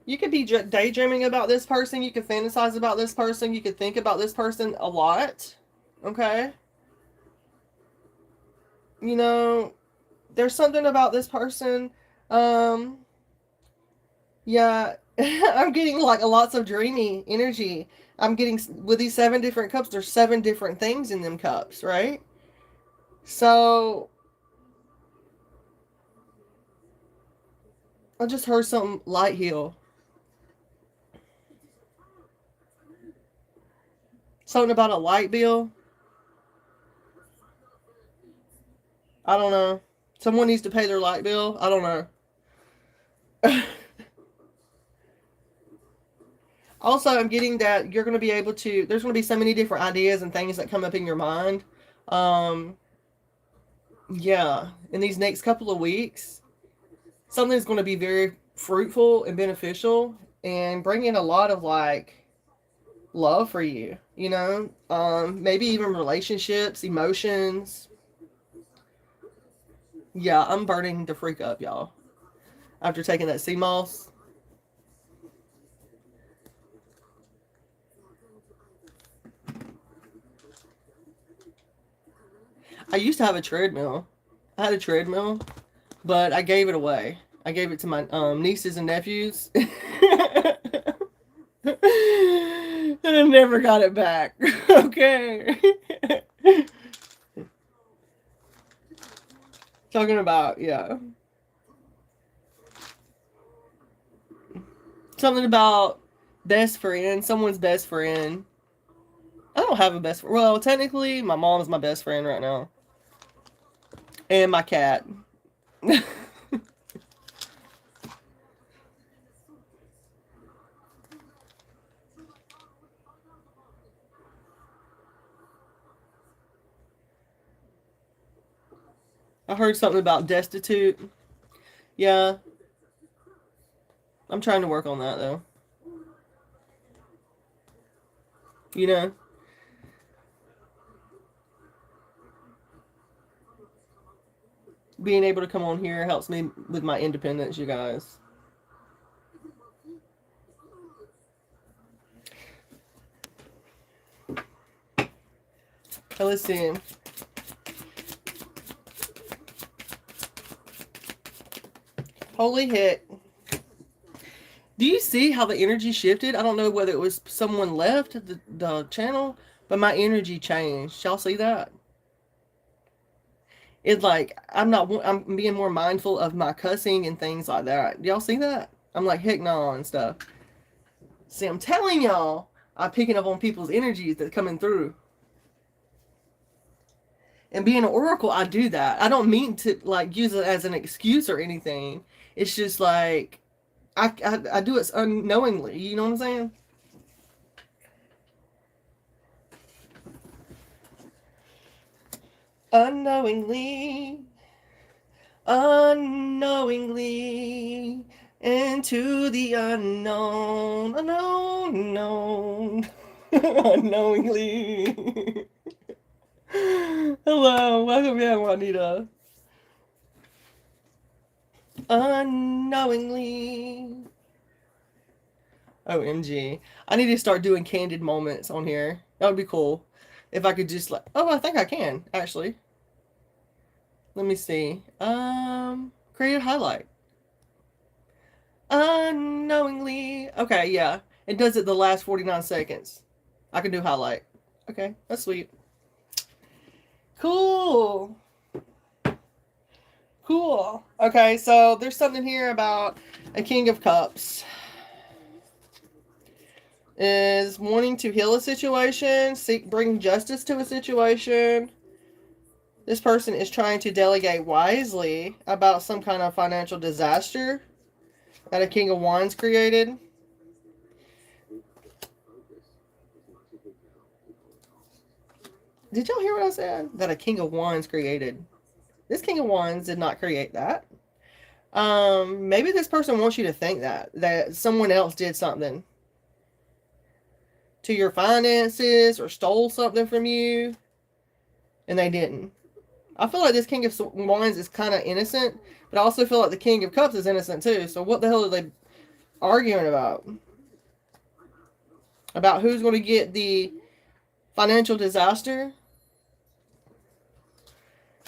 you could be daydreaming about this person. You could fantasize about this person. You could think about this person a lot. Okay? You know, there's something about this person. Um, yeah, I'm getting like lots of dreamy energy. I'm getting, with these 7 different cups, there's 7 different things in them cups, right? So I just heard something light heal. Something about a light bill. I don't know. Someone needs to pay their light bill. I don't know. Also, I'm getting that you're going to be able to, there's going to be so many different ideas and things that come up in your mind. Um, yeah, in these next couple of weeks, something's going to be very fruitful and beneficial and bring in a lot of like love for you, you know? Maybe even relationships, emotions. Yeah, I'm burning the freak up, y'all. After taking that sea moss. I used to have a treadmill. I had a treadmill, but I gave it away. I gave it to my nieces and nephews. And I never got it back. Okay. Talking about, yeah. Something about best friend, someone's best friend. I don't have a best friend. Well, technically, my mom is my best friend right now. And my cat. I heard something about destitute. Yeah, I'm trying to work on that though. You know? Being able to come on here helps me with my independence, you guys. So let's see. Holy heck. Do you see how the energy shifted? I don't know whether it was someone left the channel, but my energy changed. Y'all see that? It's like I'm being more mindful of my cussing and things like that. Y'all see that? I'm like, heck no and stuff. See, I'm telling y'all, I'm picking up on people's energies that's coming through. And being an oracle, I do that. I don't mean to like use it as an excuse or anything. It's just like I do it unknowingly. You know what I'm saying? Unknowingly, unknowingly, into the unknown, unknown, unknowingly. Hello, welcome in, Juanita. Unknowingly. OMG. I need to start doing candid moments on here. That would be cool. If I could just like, oh, I think I can, actually. Let me see. Create a highlight. Unknowingly. Okay, yeah. It does it the last 49 seconds. I can do highlight. Okay, that's sweet. Cool. Cool. Okay, so there's something here about a King of Cups. Is wanting to heal a situation, bring justice to a situation. This person is trying to delegate wisely about some kind of financial disaster that a King of Wands created. Did y'all hear what I said? That a King of Wands created. This King of Wands did not create that. Maybe this person wants you to think that someone else did something to your finances or stole something from you, and they didn't. I feel like this King of Wands is kind of innocent, but I also feel like the King of Cups is innocent too. So what the hell are they arguing about? About who's going to get the financial disaster?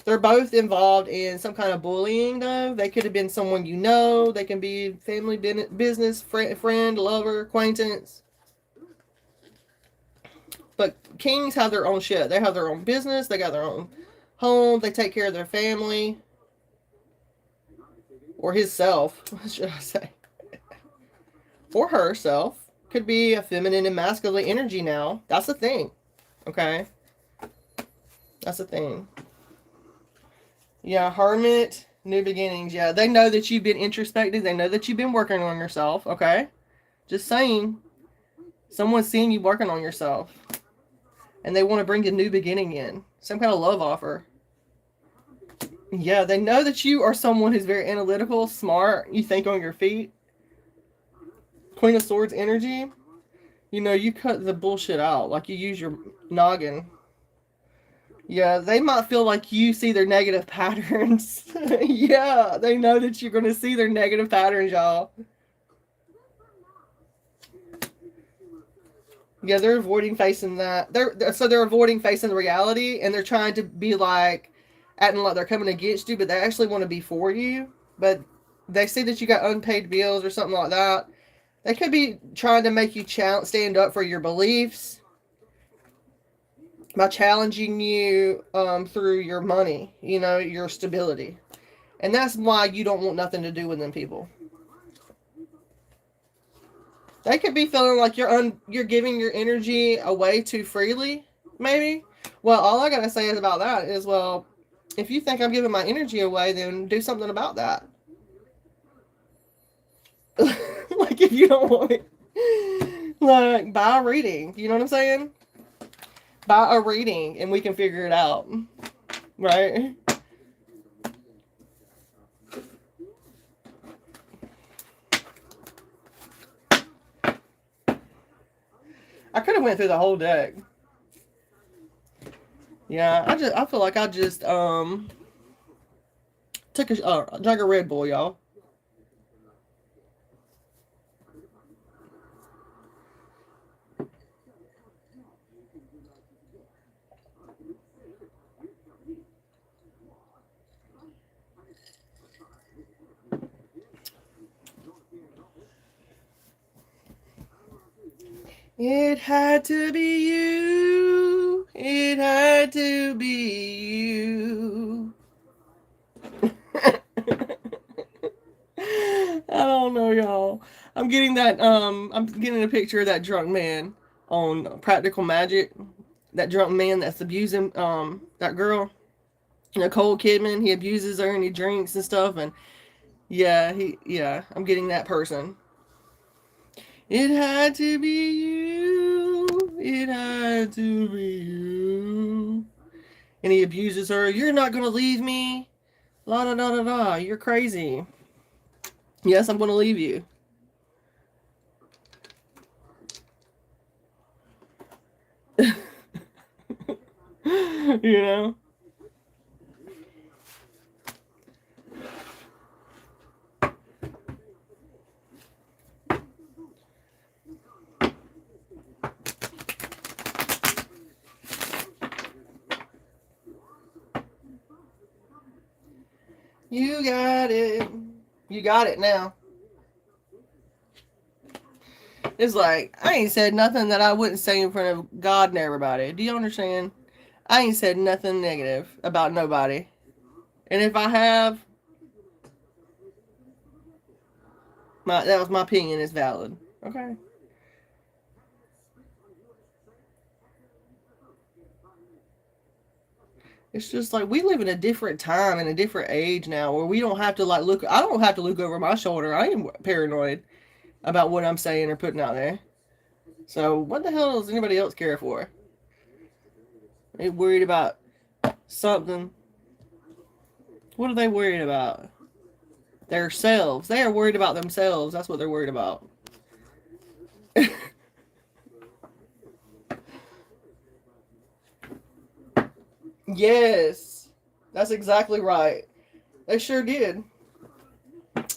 They're both involved in some kind of bullying, though. They could have been someone you know. They can be family, business, friend, lover, acquaintance. But kings have their own shit. They have their own business. They got their own home. They take care of their family. Or his self, should I say. Or herself. Could be a feminine and masculine energy now. That's the thing. Okay? That's the thing. Yeah, Hermit, new beginnings. Yeah, they know that you've been introspective. They know that you've been working on yourself. Okay? Just saying. Someone's seeing you working on yourself. And they want to bring a new beginning in. Some kind of love offer. Yeah, they know that you are someone who's very analytical, smart. You think on your feet. Queen of Swords energy. You know, you cut the bullshit out. Like you use your noggin. Yeah, they might feel like you see their negative patterns. Yeah, they know that you're going to see their negative patterns, y'all. Yeah, they're avoiding facing that. They're avoiding facing the reality, and they're trying to be like, acting like they're coming against you, but they actually want to be for you. But they see that you got unpaid bills or something like that. They could be trying to make you stand up for your beliefs by challenging you through your money, you know, your stability. And that's why you don't want nothing to do with them people. They could be feeling like you're giving your energy away too freely, maybe. Well, all I gotta say is about that is, well, if you think I'm giving my energy away, then do something about that. Like, if you don't want it, like, buy a reading. You know what I'm saying? Buy a reading and we can figure it out. Right? I could have went through the whole deck. Yeah, I feel like I just took drank a Red Bull, y'all. It had to be you. It had to be you. I don't know, y'all. I'm getting a picture of that drunk man on Practical Magic. That drunk man that's abusing that girl, Nicole Kidman. He abuses her and he drinks and stuff, and I'm getting that person. It had to be you. It had to be you. And he abuses her. You're not gonna leave me. La da da da da. You're crazy. Yes, I'm gonna leave you. You know? You got it. You got it now. It's like, I ain't said nothing that I wouldn't say in front of God and everybody. Do you understand? I ain't said nothing negative about nobody. And if I have, that was my opinion, is valid. Okay? It's just like we live in a different time and a different age now where we don't have to like look. I don't have to look over my shoulder. I am paranoid about what I'm saying or putting out there. So what the hell does anybody else care for? They worried about something. What are they worried about? Themselves. They are worried about themselves. That's what they're worried about. Yes. That's exactly right. They sure did.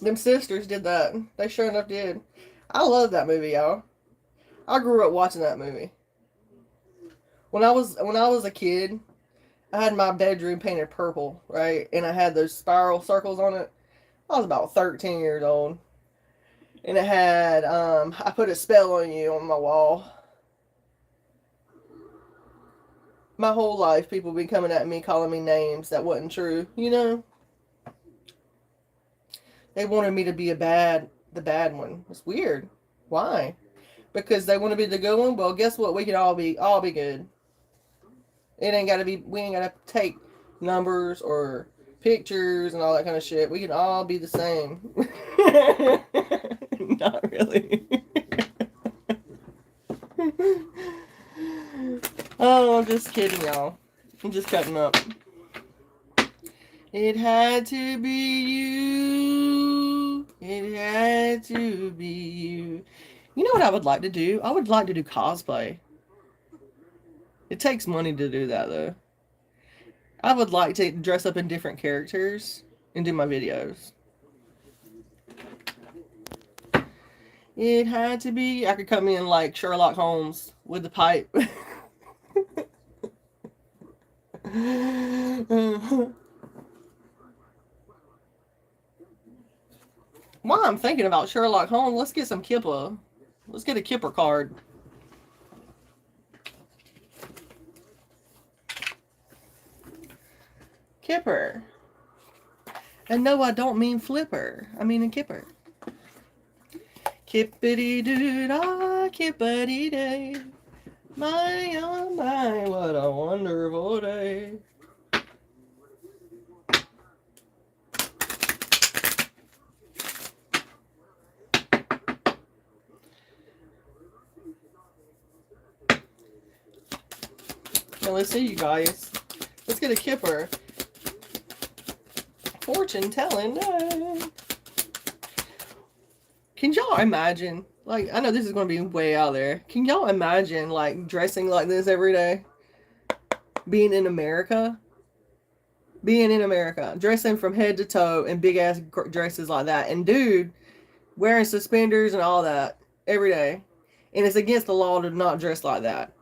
Them sisters did that. They sure enough did. I love that movie, y'all. I grew up watching that movie. When I was a kid, I had my bedroom painted purple, right? And I had those spiral circles on it. I was about 13 years old. And it had I put a spell on you on my wall. My whole life people been coming at me calling me names that wasn't true, you know? They wanted me to be the bad one. It's weird. Why? Because they want to be the good one. Well, guess what? We can all be good. It ain't gotta be. We ain't gotta take numbers or pictures and all that kind of shit. We can all be the same. Not really. Oh, I'm just kidding, y'all. I'm just cutting up. It had to be you. It had to be you. You know what I would like to do? I would like to do cosplay. It takes money to do that, though. I would like to dress up in different characters and do my videos. It had to be. I could come in like Sherlock Holmes with the pipe. While I'm thinking about Sherlock Holmes, let's get some Kipper. Let's get a Kipper card. Kipper. And no, I don't mean flipper. I mean a kipper. Kippity doo da, kippity day. My, oh my, what a wonderful day. Now let's see, you guys. Let's get a kipper. Fortune telling day. Can y'all imagine? Like, I know this is going to be way out there. Can y'all imagine, like, dressing like this every day? Being in America? Being in America. Dressing from head to toe in big-ass dresses like that. And dude, wearing suspenders and all that every day. And it's against the law to not dress like that.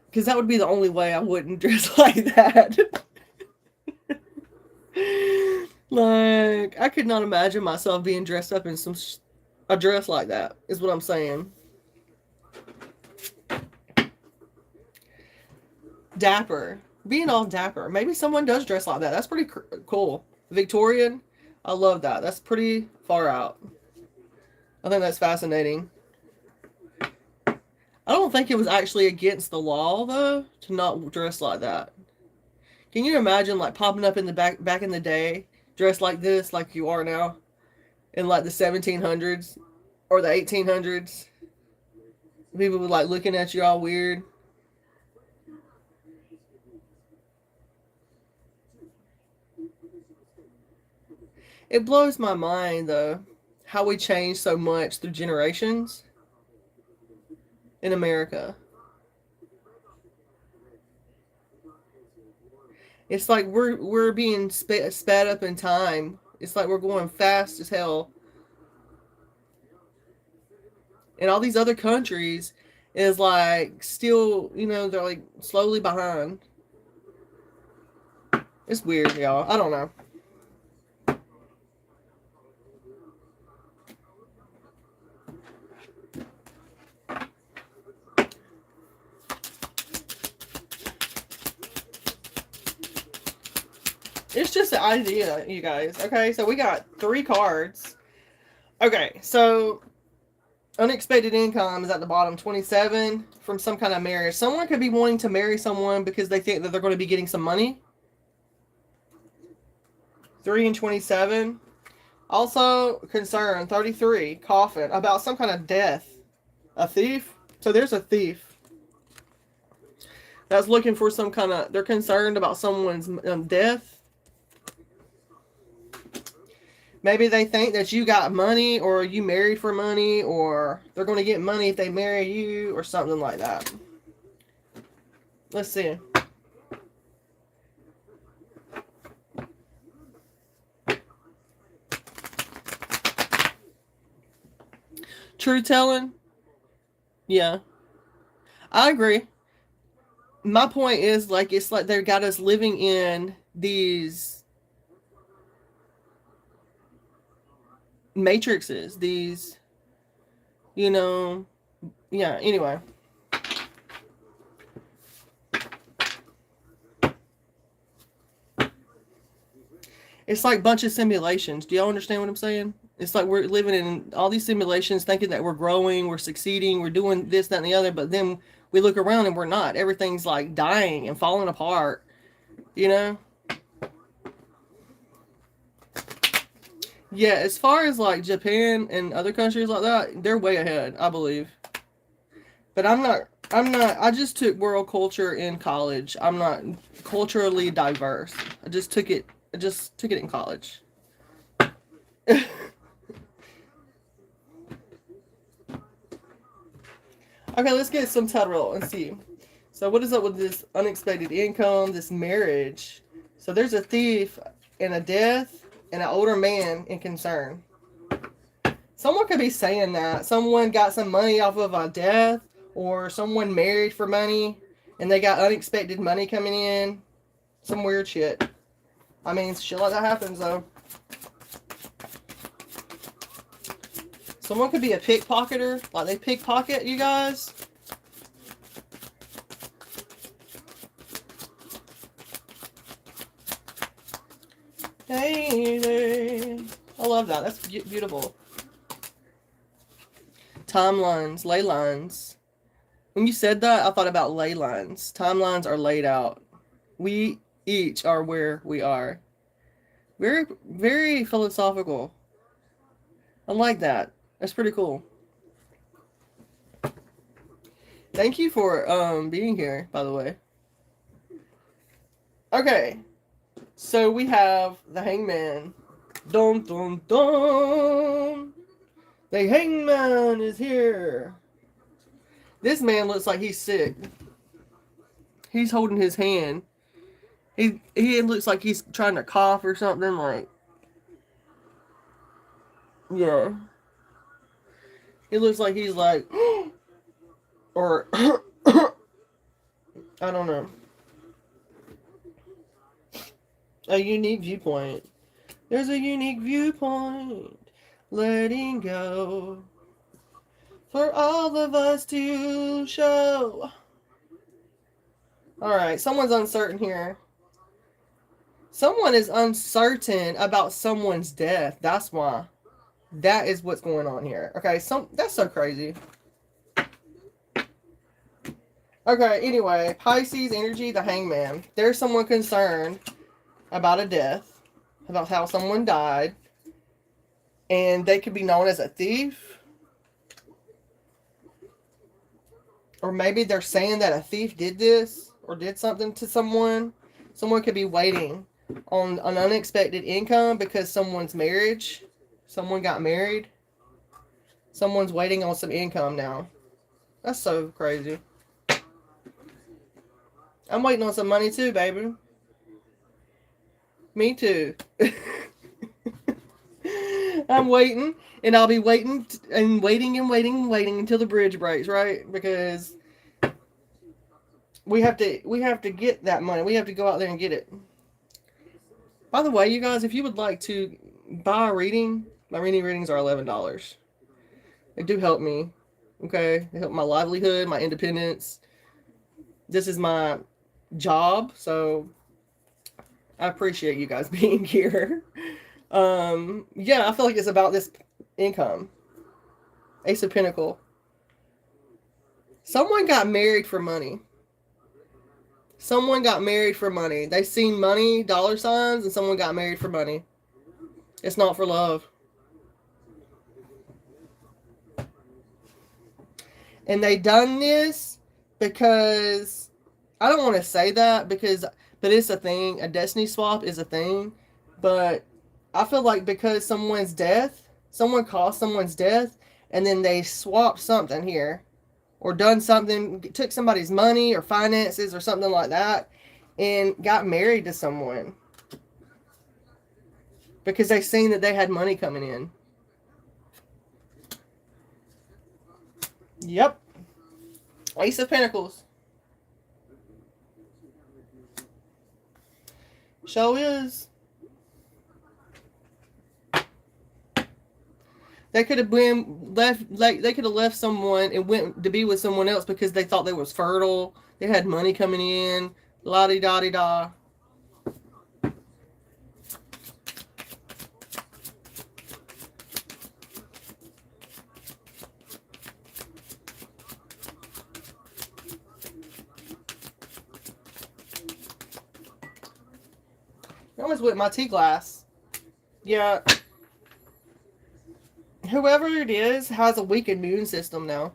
Because that would be the only way I wouldn't dress like that. Like, I could not imagine myself being dressed up in a dress like that, is what I'm saying. Dapper. Being all dapper. Maybe someone does dress like that. That's pretty cool. Victorian. I love that. That's pretty far out. I think that's fascinating. I don't think it was actually against the law, though, to not dress like that. Can you imagine, like, popping up in the back in the day, dressed like this, like you are now, in, like, the 1700s or the 1800s? People were, like, looking at you all weird. It blows my mind, though, how we changed so much through generations in America. It's like we're being sped up in time. It's like we're going fast as hell. And all these other countries is like still, you know, they're like slowly behind. It's weird, y'all. I don't know. It's just an idea, you guys. Okay, so we got 3 cards. Okay, so unexpected income is at the bottom, 27, from some kind of marriage. Someone could be wanting to marry someone because they think that they're going to be getting some money. 3 and 27. Also, concern, 33, coffin, about some kind of death. A thief? So there's a thief that's looking for some kind of, they're concerned about someone's death. Maybe they think that you got money or you married for money or they're going to get money if they marry you or something like that. Let's see. truth telling. Yeah, I agree. My point is, like, it's like they got us living in these matrices, these, you know, yeah, anyway. It's like a bunch of simulations. Do y'all understand what I'm saying? It's like we're living in all these simulations thinking that we're growing, we're succeeding, we're doing this, that, and the other, but then we look around and we're not. Everything's like dying and falling apart, you know? Yeah, as far as like Japan and other countries like that, they're way ahead, I believe. But I just took world culture in college. I'm not culturally diverse. I just took it in college. Okay, let's get some tarot and see. So what is up with this unexpected income, this marriage? So there's a thief and a death and an older man in concern. Someone could be saying that. Someone got some money off of a death, or someone married for money and they got unexpected money coming in. Some weird shit. I mean, shit like that happens though. Someone could be a pickpocketer. Like they pickpocket you guys. Hey, I love that. That's beautiful. Timelines, ley lines. When you said that, I thought about ley lines. Timelines are laid out. We each are where we are. Very, very philosophical. I like that. That's pretty cool. Thank you for being here, by the way. Okay. So we have the hangman. Dun dun dun. The hangman is here. This man looks like he's sick. He's holding his hand. He looks like he's trying to cough or something, like. Yeah. He looks like he's like or I don't know. A unique viewpoint. There's a unique viewpoint. Letting go. For all of us to show. Alright, someone's uncertain here. Someone is uncertain about someone's death. That's why. That is what's going on here. Okay, that's so crazy. Okay, anyway, Pisces energy, the hangman. There's someone concerned about a death, about how someone died, and they could be known as a thief. Or maybe they're saying that a thief did this or did something to someone. Someone could be waiting on an unexpected income because someone's marriage. Someone got married. Someone's waiting on some income now. That's so crazy. I'm waiting on some money too, baby. Me too. I'm waiting, and I'll be waiting and waiting and waiting and waiting until the bridge breaks, right? Because we have to get that money. We have to go out there and get it. By the way, you guys, if you would like to buy a reading, my readings are $11. They do help me. Okay, they help my livelihood, my independence. This is my job, so I appreciate you guys being here. Yeah, I feel like it's about this income. Ace of Pentacle. Someone got married for money. Someone got married for money. They seen money, dollar signs, and someone got married for money. It's not for love. And they done this because I don't want to say that but it's a thing. A destiny swap is a thing. But I feel like because someone caused someone's death, and then they swapped something here, or done something, took somebody's money or finances or something like that, and got married to someone because they seen that they had money coming in. Yep. Ace of Pentacles. Show is. They could have been left, like they could have left someone and went to be with someone else because they thought they was fertile. They had money coming in. La di da di da. I almost with my tea glass. Yeah. Whoever it is has a weak immune system now.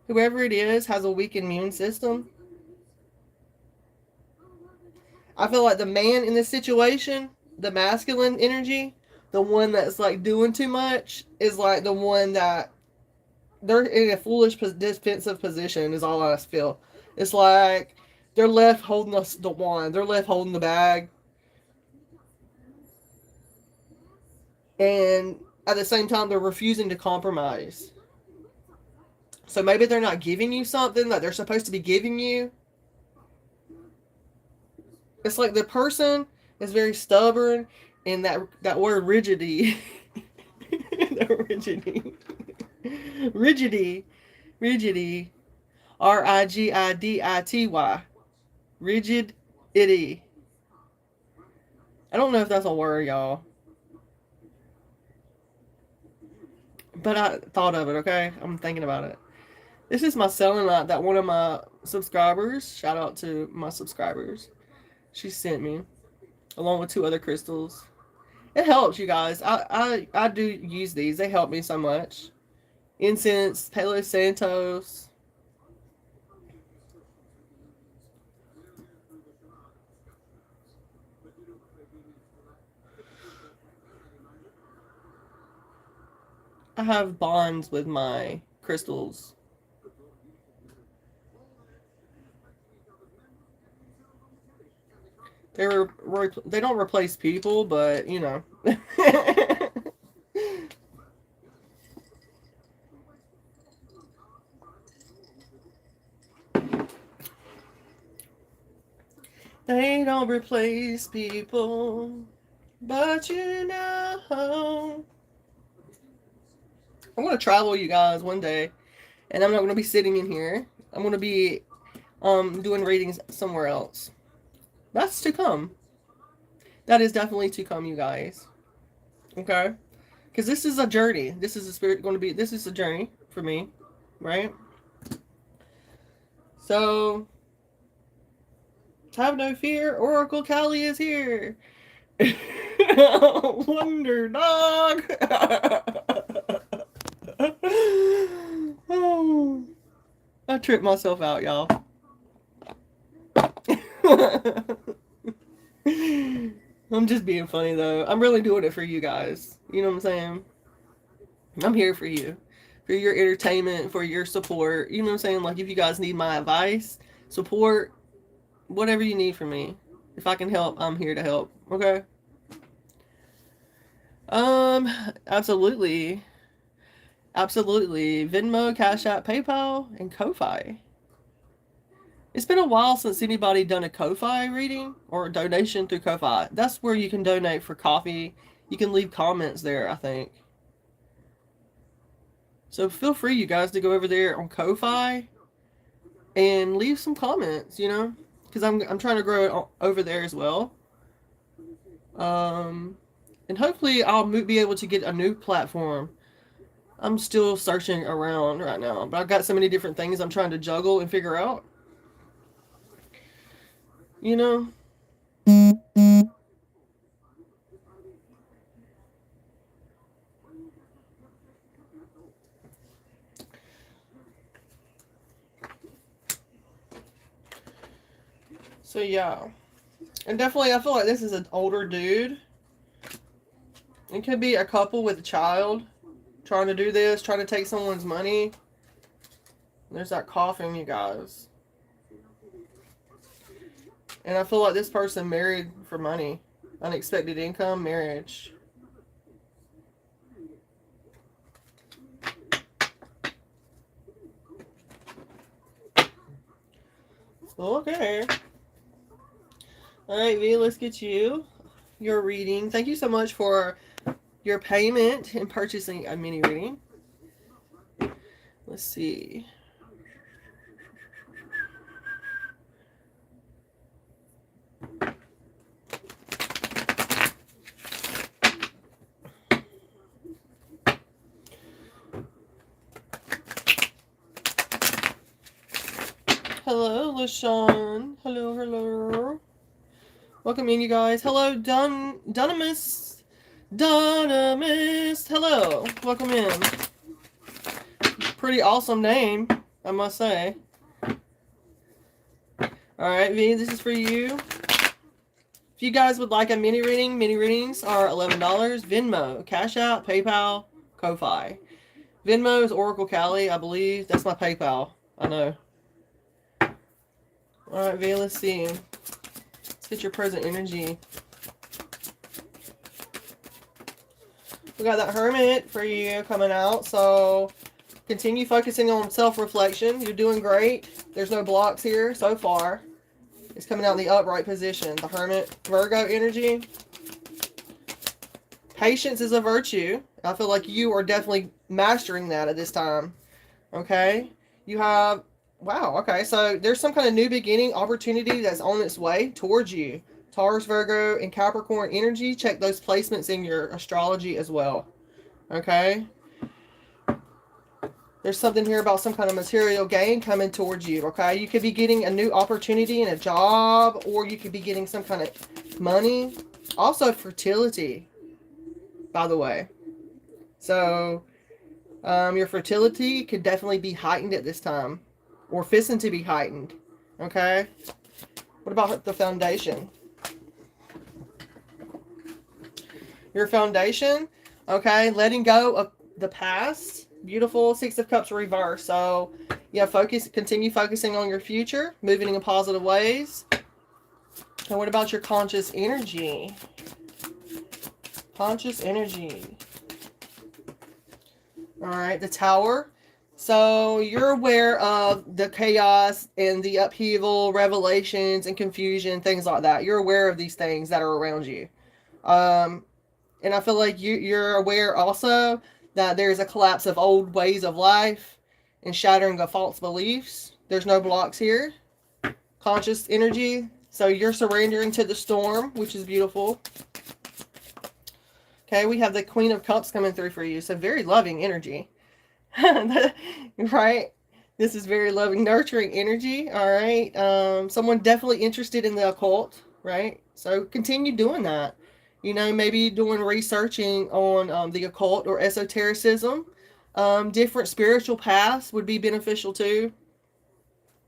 Whoever it is has a weak immune system. I feel like the man in this situation, the masculine energy, the one that's like doing too much, is like the one that they're in a foolish defensive position is all I feel. It's like they're left holding the wand. They're left holding the bag. And at the same time, they're refusing to compromise. So maybe they're not giving you something that they're supposed to be giving you. It's like the person is very stubborn, and that word rigidity. The rigidity. Rigidity. Rigidity. Rigidity. Rigidity. I don't know if that's a word, y'all. But I thought of it, okay? I'm thinking about it. This is my selenite that one of my subscribers, shout out to my subscribers, she sent me, along with 2 other crystals. It helps, you guys. I do use these. They help me so much. Incense, Palo Santos. I have bonds with my crystals. They don't replace people, but you know. They don't replace people, but you know. I'm going to travel, you guys, one day, and I'm not going to be sitting in here. I'm going to be doing readings somewhere else. That's to come. That is definitely to come, you guys. Okay? Because this is a journey. This is this is a journey for me, right? So, have no fear. Oracle Callie is here. Wonder dog. Oh, I tripped myself out, y'all. I'm just being funny, though. I'm really doing it for you guys. You know what I'm saying? I'm here for you. For your entertainment, for your support. You know what I'm saying? Like, if you guys need my advice, support, whatever you need from me. If I can help, I'm here to help. Okay? Absolutely. Absolutely. Venmo, Cash App, PayPal, and Ko-Fi. It's been a while since anybody done a Ko-Fi reading or a donation through Ko-Fi. That's where you can donate for coffee. You can leave comments there, I think. So feel free, you guys, to go over there on Ko-Fi and leave some comments, you know, because I'm trying to grow it over there as well. And hopefully I'll be able to get a new platform. I'm still searching around right now, but I've got so many different things I'm trying to juggle and figure out. You know? So yeah. And definitely I feel like this is an older dude. It could be a couple with a child trying to do this, trying to take someone's money. There's that coughing, you guys. And I feel like this person married for money. Unexpected income, marriage. Okay. All right, V, let's get you your reading. Thank you so much for your payment and purchasing a mini reading. Let's see. Hello, LaShawn. Hello, hello. Welcome in, you guys. Hello, Dunamis. Dunamis. Hello. Welcome in. Pretty awesome name, I must say. Alright, V, this is for you. If you guys would like a mini readings are $11. Venmo, Cashapp, PayPal, Ko-Fi. Venmo is Oracle Cali, I believe. That's my PayPal. I know. Alright, V, let's see. Let's get your present energy. We got that Hermit for you coming out, so continue focusing on self-reflection. You're doing great. There's no blocks here so far. It's coming out in the upright position. The Hermit, Virgo energy. Patience is a virtue. I feel like you are definitely mastering that at this time. Okay? You have, wow, okay. So there's some kind of new beginning opportunity that's on its way towards you. Taurus, Virgo, and Capricorn energy. Check those placements in your astrology as well. Okay? There's something here about some kind of material gain coming towards you, okay? You could be getting a new opportunity in a job, or you could be getting some kind of money. Also, fertility, by the way. So, your fertility could definitely be heightened at this time, or fixing to be heightened, okay? What about the foundation? Your foundation, okay? Letting go of the past. Beautiful. Six of Cups reverse. So, yeah, continue focusing on your future, moving in positive ways. And what about your conscious energy? Conscious energy. All right, the Tower. So, you're aware of the chaos and the upheaval, revelations and confusion, things like that. You're aware of these things that are around you. And I feel like you're aware also that there's a collapse of old ways of life and shattering of false beliefs. There's no blocks here. Conscious energy. So you're surrendering to the storm, which is beautiful. Okay, we have the Queen of Cups coming through for you. So very loving energy. Right? This is very loving, nurturing energy. All right. Someone definitely interested in the occult, right? So continue doing that. You know, maybe doing researching on the occult or esotericism. Different spiritual paths would be beneficial too.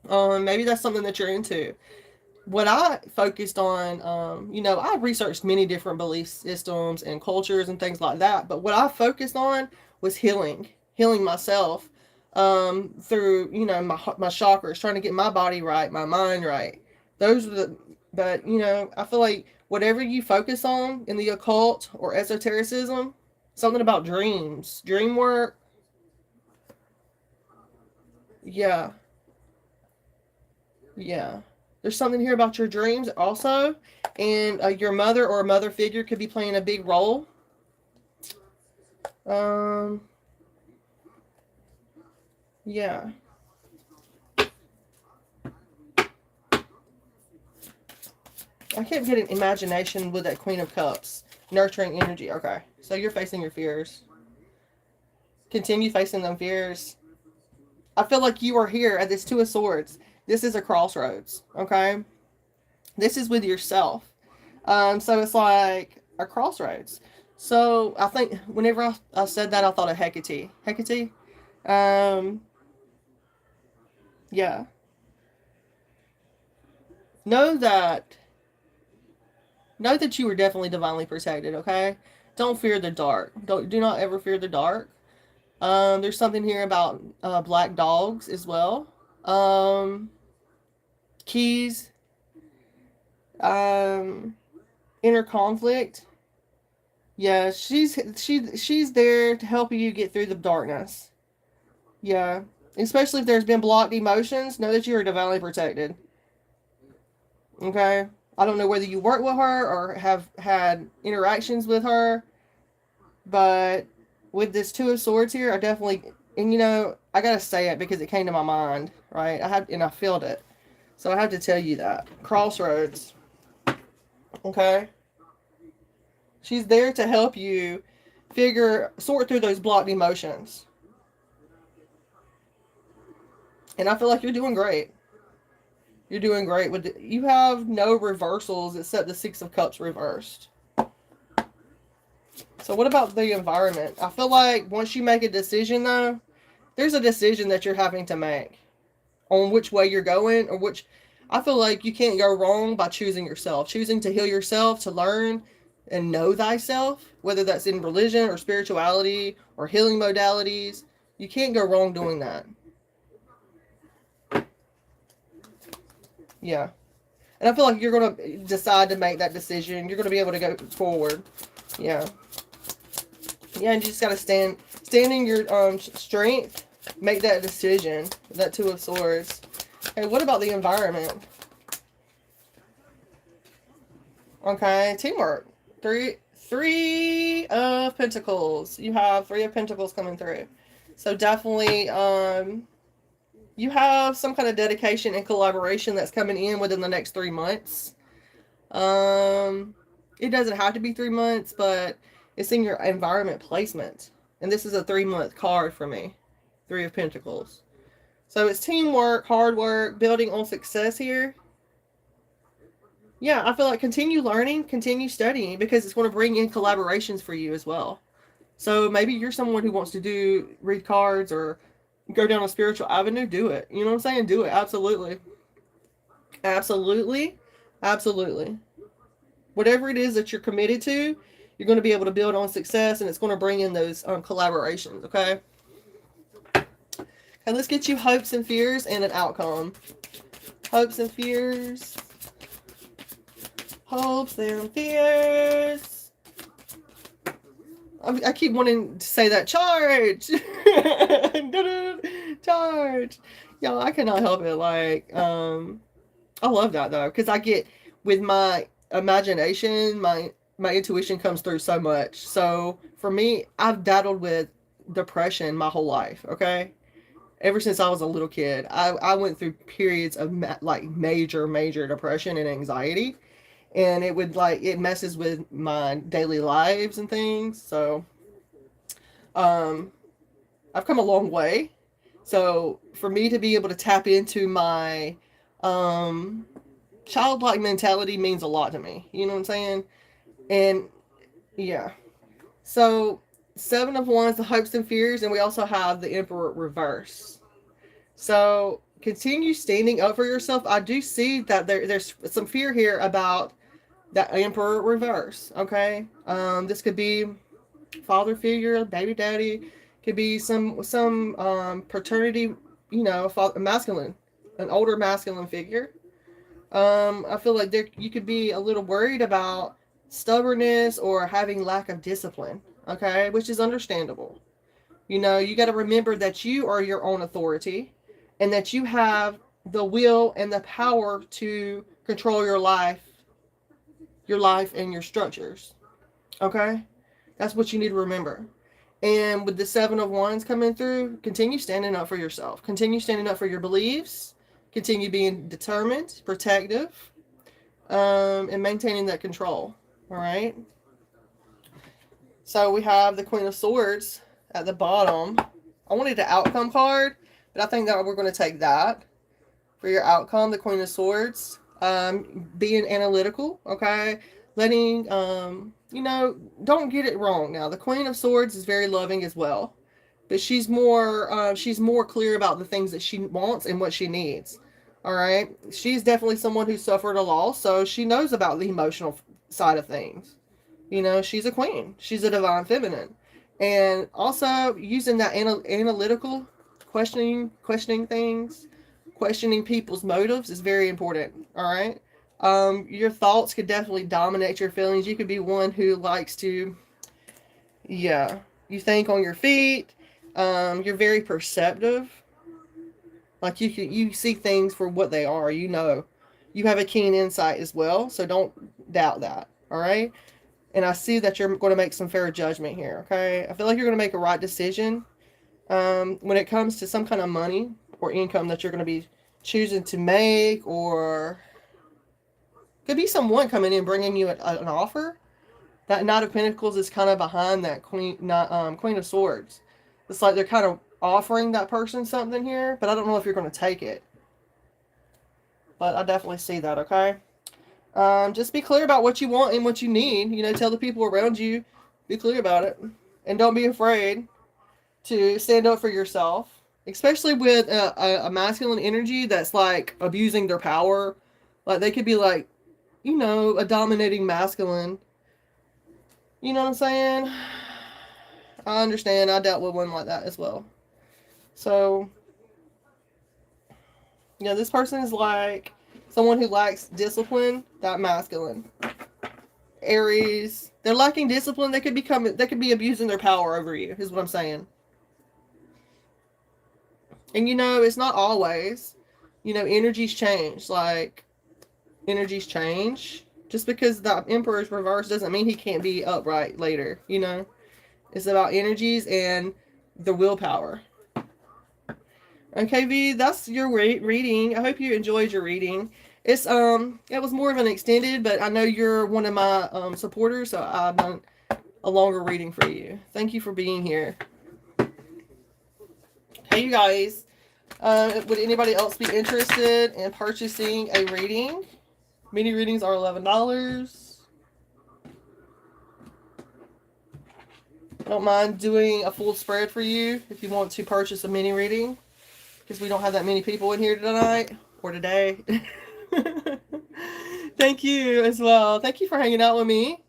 Maybe that's something that you're into. What I focused on, you know, I researched many different belief systems and cultures and things like that. But what I focused on was healing myself through, you know, my chakras, trying to get my body right, my mind right. Those are the, but, you know, I feel like whatever you focus on in the occult or esotericism, something about dreams, dream work. Yeah. Yeah. There's something here about your dreams also. And your mother or a mother figure could be playing a big role. Yeah. I kept getting imagination with that Queen of Cups. Nurturing energy. Okay. So you're facing your fears. Continue facing them fears. I feel like you are here at this Two of Swords. This is a crossroads. Okay. This is with yourself. So it's like a crossroads. So I think whenever I said that, I thought of Hecate. Hecate? Yeah. Know that you are definitely divinely protected, okay? Don't fear the dark. Do not ever fear the dark. There's something here about black dogs as well. Keys. Inner conflict. Yeah, she's there to help you get through the darkness. Yeah. Especially if there's been blocked emotions, know that you are divinely protected. Okay? I don't know whether you work with her or have had interactions with her, but with this Two of Swords here, I definitely, and I gotta say it because it came to my mind, right? I felt it. So I have to tell you that. Crossroads. Okay? She's there to help you sort through those blocked emotions. And I feel like you're doing great. You're doing great you have no reversals except the Six of Cups reversed. So what about the environment? I feel like once you make a decision though, there's a decision that you're having to make on which way you're going or which I feel like you can't go wrong by choosing yourself, choosing to heal yourself, to learn and know thyself, whether that's in religion or spirituality or healing modalities. You can't go wrong doing that. Yeah. And I feel like you're going to decide to make that decision. You're going to be able to go forward. Yeah. Yeah, and you just got to stand in your strength. Make that decision. That Two of Swords. Okay, what about the environment? Okay, teamwork. Three of Pentacles. You have Three of Pentacles coming through. So definitely, you have some kind of dedication and collaboration that's coming in within the next 3 months. It doesn't have to be 3 months, but it's in your environment placement. And this is a 3-month card for me. Three of Pentacles. So it's teamwork, hard work, building on success here. Yeah, I feel like continue learning, continue studying, because it's going to bring in collaborations for you as well. So maybe you're someone who wants to read cards or go down a spiritual avenue, do it. You know what I'm saying? Do it. Absolutely. Absolutely. Absolutely. Whatever it is that you're committed to, you're going to be able to build on success, and it's going to bring in those collaborations, okay? And let's get you hopes and fears and an outcome. Hopes and fears. Hopes and fears. I keep wanting to say that. Charge! Charge! Y'all, I cannot help it. Like, I love that though, because I get with my imagination, my intuition comes through so much. So for me, I've battled with depression my whole life. Okay, ever since I was a little kid, I went through periods of like major depression and anxiety, and it messes with my daily lives and things. So, I've come a long way. So for me to be able to tap into my childlike mentality means a lot to me. You know what I'm saying? And yeah. So 7 of Wands, the hopes and fears, and we also have the Emperor reverse. So continue standing up for yourself. I do see that there's some fear here about that Emperor reverse. Okay, this could be father figure, baby daddy, could be some paternity, masculine, an older masculine figure. I feel like you could be a little worried about stubbornness or having lack of discipline. Okay, which is understandable. You got to remember that you are your own authority, and that you have the will and the power to control your life and your structures. Okay, that's what you need to remember. And with the 7 of Wands coming through, continue standing up for yourself. Continue standing up for your beliefs. Continue being determined, protective, and maintaining that control. All right. So we have the Queen of Swords at the bottom. I wanted an outcome card, but I think that we're going to take that for your outcome. The Queen of Swords, being analytical. Okay, letting don't get it wrong. Now the Queen of Swords is very loving as well, but she's more clear about the things that she wants and what she needs. All right, she's definitely someone who suffered a loss, so she knows about the emotional side of things. She's a queen. She's a divine feminine, and also using that analytical questioning things, questioning people's motives is very important. All right. Your thoughts could definitely dominate your feelings. You could be one who likes to, you think on your feet. You're very perceptive. Like you see things for what they are. you have a keen insight as well, so don't doubt that. All right. And I see that you're going to make some fair judgment here. Okay. I feel like you're going to make a right decision when it comes to some kind of money or income that you're going to be choosing to make, or could be someone coming in bringing you an offer. That Knight of Pentacles is kind of behind that Queen of Swords. It's like they're kind of offering that person something here, but I don't know if you're going to take it. But I definitely see that, okay? Just be clear about what you want and what you need. You know, tell the people around you, be clear about it. And don't be afraid to stand up for yourself, especially with a masculine energy that's like abusing their power. Like they could be like, you know, a dominating masculine. You know what I'm saying? I understand. I dealt with one like that as well. So, you know, this person is like someone who lacks discipline, that masculine. Aries, they're lacking discipline. They could be abusing their power over you, is what I'm saying. And you know, it's not always, you know, energies change. Like, energies change. Just because the Emperor's reversed doesn't mean he can't be upright later, you know? It's about energies and the willpower. Okay, V, that's your reading. I hope you enjoyed your reading. It was more of an extended, but I know you're one of my supporters, so I've done a longer reading for you. Thank you for being here. Hey, you guys. Would anybody else be interested in purchasing a reading? Mini readings are $11. I don't mind doing a full spread for you if you want to purchase a mini reading, because we don't have that many people in here tonight or today. Thank you as well. Thank you for hanging out with me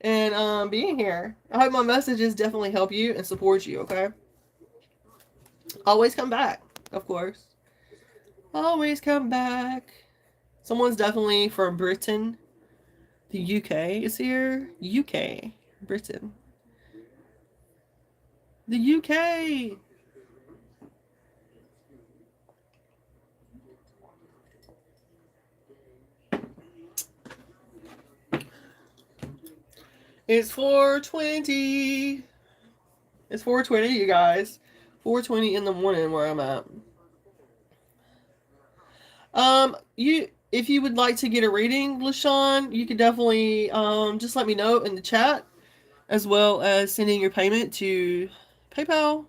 and being here. I hope my messages definitely help you and support you, okay? Always come back, of course. Always come back. Someone's definitely from Britain. The UK is here. UK. Britain. The UK. It's 4:20. It's 4:20, you guys. 4:20 in the morning where I'm at. If you would like to get a reading, LaShawn, you could definitely just let me know in the chat, as well as sending your payment to PayPal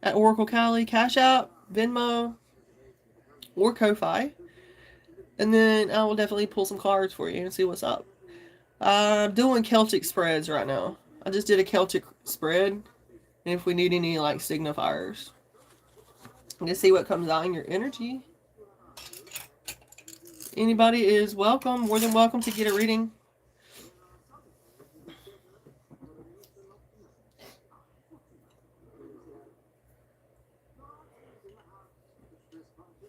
at Oracle Cali, Cash App, Venmo, or Ko-Fi. And then I will definitely pull some cards for you and see what's up. I'm doing Celtic spreads right now. I just did a Celtic spread. And if we need any like signifiers, just see what comes out in your energy. Anybody is welcome, more than welcome to get a reading.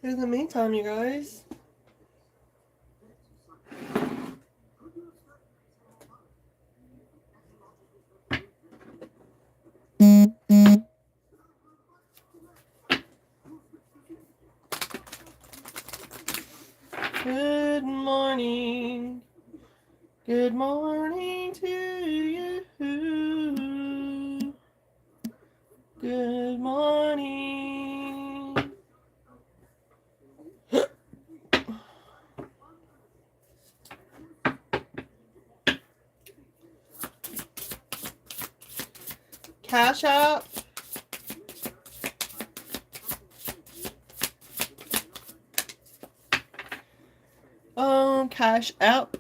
In the meantime, you guys, good morning. Good morning to you. Good morning. Cash App. Cash App,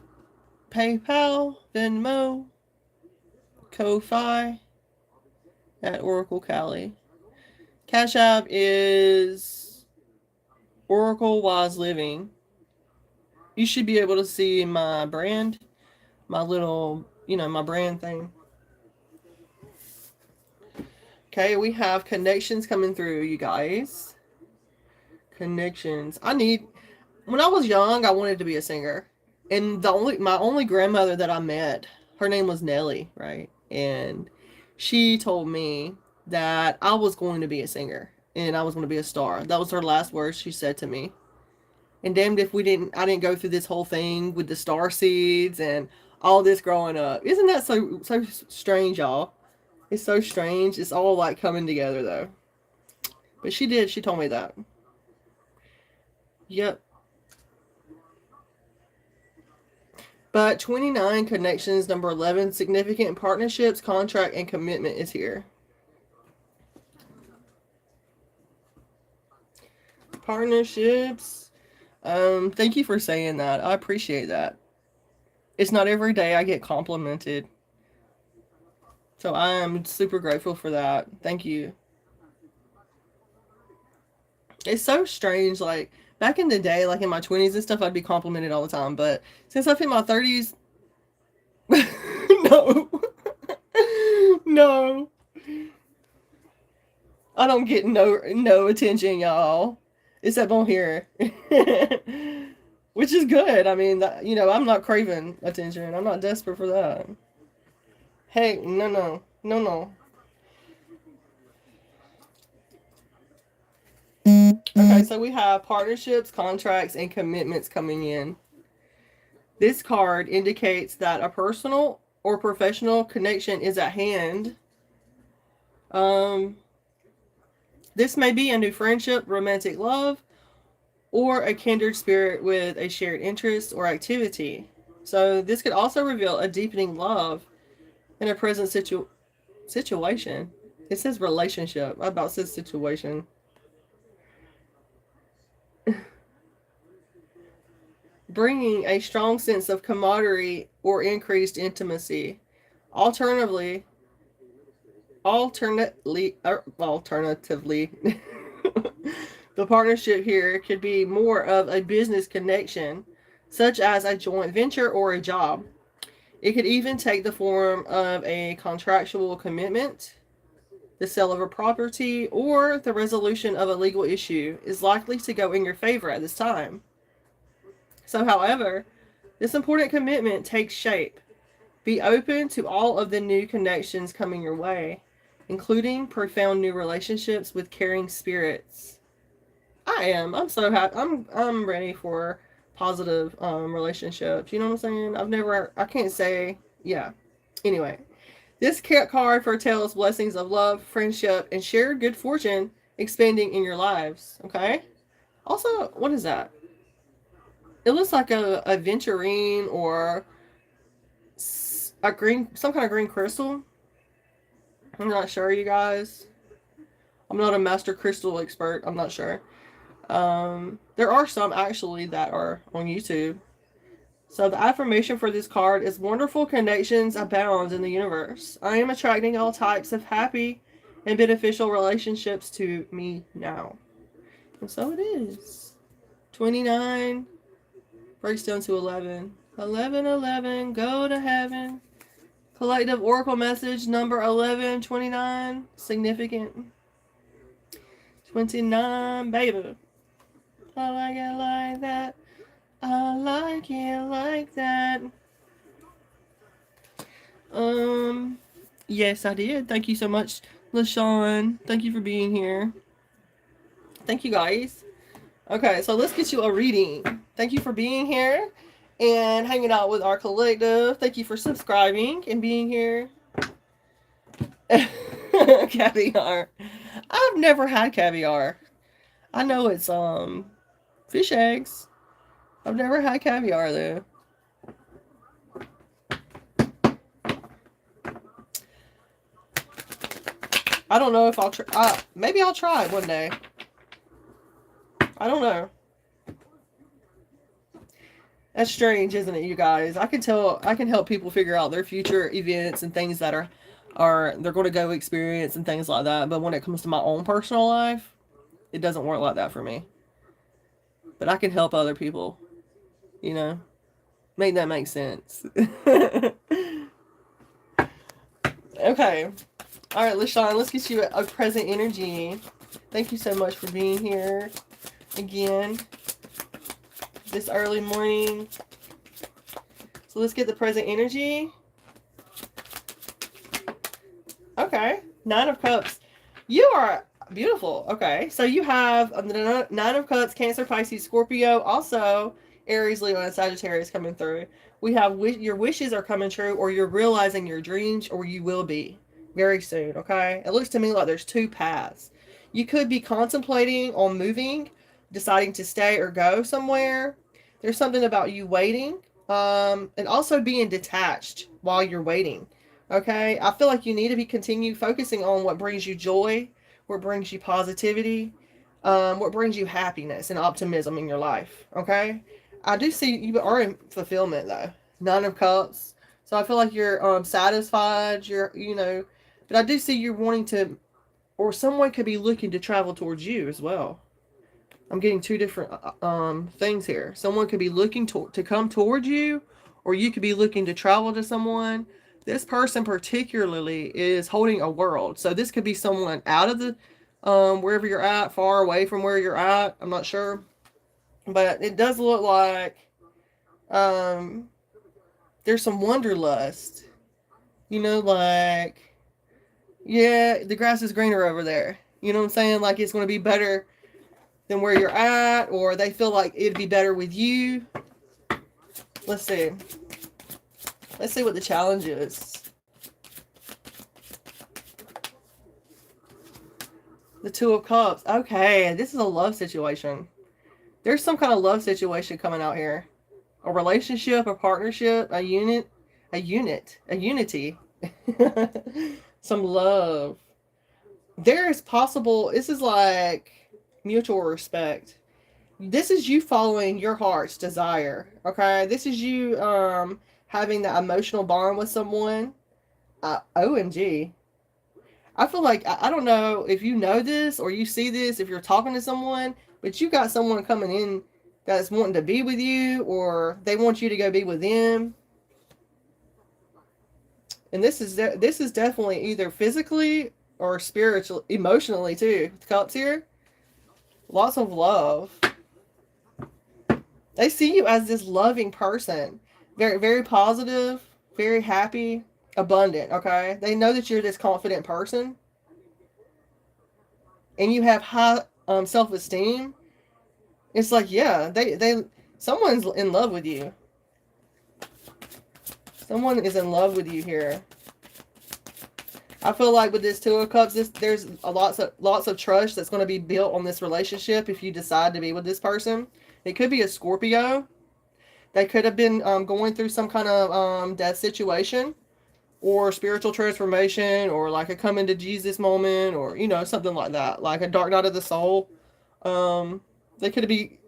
PayPal, Venmo, Ko-Fi at Oracle Cali. Cash App is Oracle Wise Living. You should be able to see my brand, my little, you know, my brand thing. Okay, we have connections coming through, you guys. Connections. When I was young, I wanted to be a singer. And my only grandmother that I met, her name was Nellie, right? And she told me that I was going to be a singer and I was going to be a star. That was her last words she said to me. And damned if I didn't go through this whole thing with the star seeds and all this growing up. Isn't that so strange, y'all? It's so strange. It's all like coming together though. But she did. She told me that. Yep. But 29 connections, number 11, significant partnerships, contract, and commitment is here. Partnerships. Thank you for saying that. I appreciate that. It's not every day I get complimented. So I am super grateful for that. Thank you. It's so strange. Like, back in the day, like in my 20s and stuff, I'd be complimented all the time. But since I've hit my 30s, no. No. I don't get no attention, y'all. Except on here. Which is good. I mean, you know, I'm not craving attention. I'm not desperate for that. Hey, no. Okay, so we have partnerships, contracts, and commitments coming in. This card indicates that a personal or professional connection is at hand. This may be a new friendship, romantic love, or a kindred spirit with a shared interest or activity. So this could also reveal a deepening love in a present situation. It says relationship. I about said situation. Bringing a strong sense of camaraderie or increased intimacy. Alternatively, the partnership here could be more of a business connection, such as a joint venture or a job. It could even take the form of a contractual commitment. The sale of a property or the resolution of a legal issue is likely to go in your favor at this time. So, however, this important commitment takes shape. Be open to all of the new connections coming your way, including profound new relationships with caring spirits. I am. I'm so happy. I'm ready for positive relationships. You know what I'm saying? I can't say, yeah. Anyway, this card foretells blessings of love, friendship, and shared good fortune expanding in your lives. Okay? Also, what is that? It looks like a aventurine or some kind of green crystal. I'm not sure, you guys. I'm not a master crystal expert. I'm not sure. There are some actually that are on YouTube. So the affirmation for this card is wonderful connections abound in the universe. I am attracting all types of happy and beneficial relationships to me now. And so it is. 29 breaks down to 11. 11, go to heaven. Collective Oracle message number 1129. Significant. 29, baby. I like it like that. I like it like that. Yes, I did. Thank you so much, LaShawn. Thank you for being here. Thank you, guys. Okay, so let's get you a reading. Thank you for being here and hanging out with our collective. Thank you for subscribing and being here. Caviar. I've never had caviar. I know it's fish eggs. I've never had caviar though. I don't know if I'll try. Maybe I'll try it one day. I don't know. That's strange, isn't it, you guys? I can help people figure out their future events and things that they're going to go experience and things like that. But when it comes to my own personal life, it doesn't work like that for me. But I can help other people, you know, make that make sense. Okay. All right, LaShawn, let's get you a present energy. Thank you so much for being here again this early morning. So let's get the present energy. Okay, 9 of Cups. You are Beautiful. Okay. So you have the Nine of Cups, Cancer, Pisces, Scorpio, also Aries, Leo, and Sagittarius coming through. We have your wishes are coming true, or you're realizing your dreams, or you will be very soon. Okay. It looks to me like there's two paths. You could be contemplating on moving, deciding to stay or go somewhere. There's something about you waiting, and also being detached while you're waiting. Okay. I feel like you need to be continue focusing on what brings you joy, what brings you positivity, what brings you happiness and optimism in your life. Okay, I do see you are in fulfillment though. Nine of Cups, so I feel like you're satisfied. But I do see you're wanting to, or someone could be looking to travel towards you as well. I'm getting two different things here. Someone could be looking to come towards you, or you could be looking to travel to someone. This person particularly is holding a world. So this could be someone out of the wherever you're at, far away from where you're at. I'm not sure. But it does look like um, there's some wanderlust. Like, yeah, the grass is greener over there. You know what I'm saying? Like it's going to be better than where you're at, or they feel like it'd be better with you. Let's see. Let's see what the challenge is. The Two of Cups. Okay, this is a love situation. There's some kind of love situation coming out here. A relationship, a partnership, a unity. Some love. There is possible, this is like mutual respect. This is you following your heart's desire. Okay, this is you having that emotional bond with someone. OMG. I feel like, I don't know if you know this or you see this if you're talking to someone, but you got someone coming in that's wanting to be with you, or they want you to go be with them. And this is definitely either physically or spiritually, emotionally too. The cups here. Lots of love. They see you as this loving person. Very, very positive, very happy, abundant, okay? They know that you're this confident person. And you have high self-esteem. It's like, yeah, someone's in love with you. Someone is in love with you here. I feel like with this Two of Cups, there's lots of trust that's going to be built on this relationship if you decide to be with this person. It could be a Scorpio. They could have been going through some kind of death situation, or spiritual transformation, or like a come into Jesus moment, or something like that, like a dark night of the soul. They could be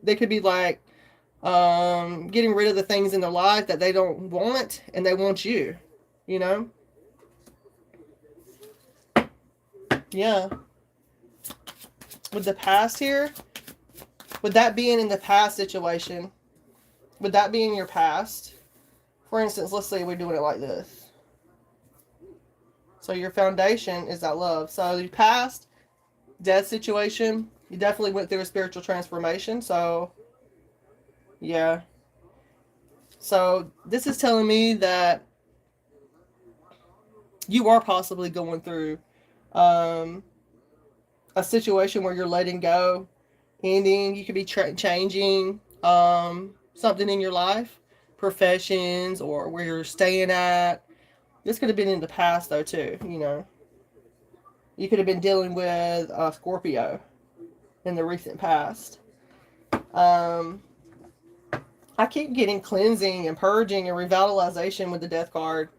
like getting rid of the things in their life that they don't want, and they want you. Yeah. With the past here, with that being in the past situation, with that being your past, for instance, let's say we're doing it like this. So your foundation is that love. So the past death situation, you definitely went through a spiritual transformation. So, yeah. So this is telling me that you are possibly going through a situation where you're letting go, ending. You could be changing something in your life, professions, or where you're staying at. This could have been in the past though too. You could have been dealing with Scorpio in the recent past. I keep getting cleansing and purging and revitalization with the Death card.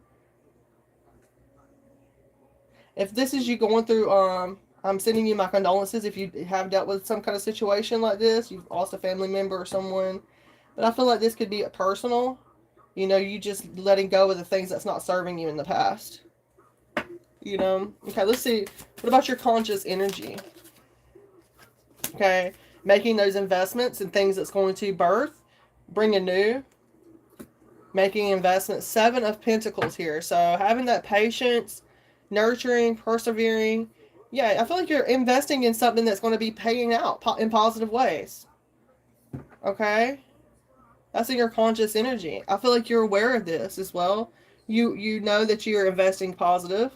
If this is you going through, I'm sending you my condolences if you have dealt with some kind of situation like this. You've lost a family member or someone. But I feel like this could be personal. You just letting go of the things that's not serving you in the past. Okay, let's see. What about your conscious energy? Okay, making those investments in things that's going to birth, bring a new, making investments. 7 of Pentacles here. So having that patience, nurturing, persevering. Yeah, I feel like you're investing in something that's going to be paying out in positive ways. Okay? That's in your conscious energy. I feel like you're aware of this as well. You know that you're investing positive.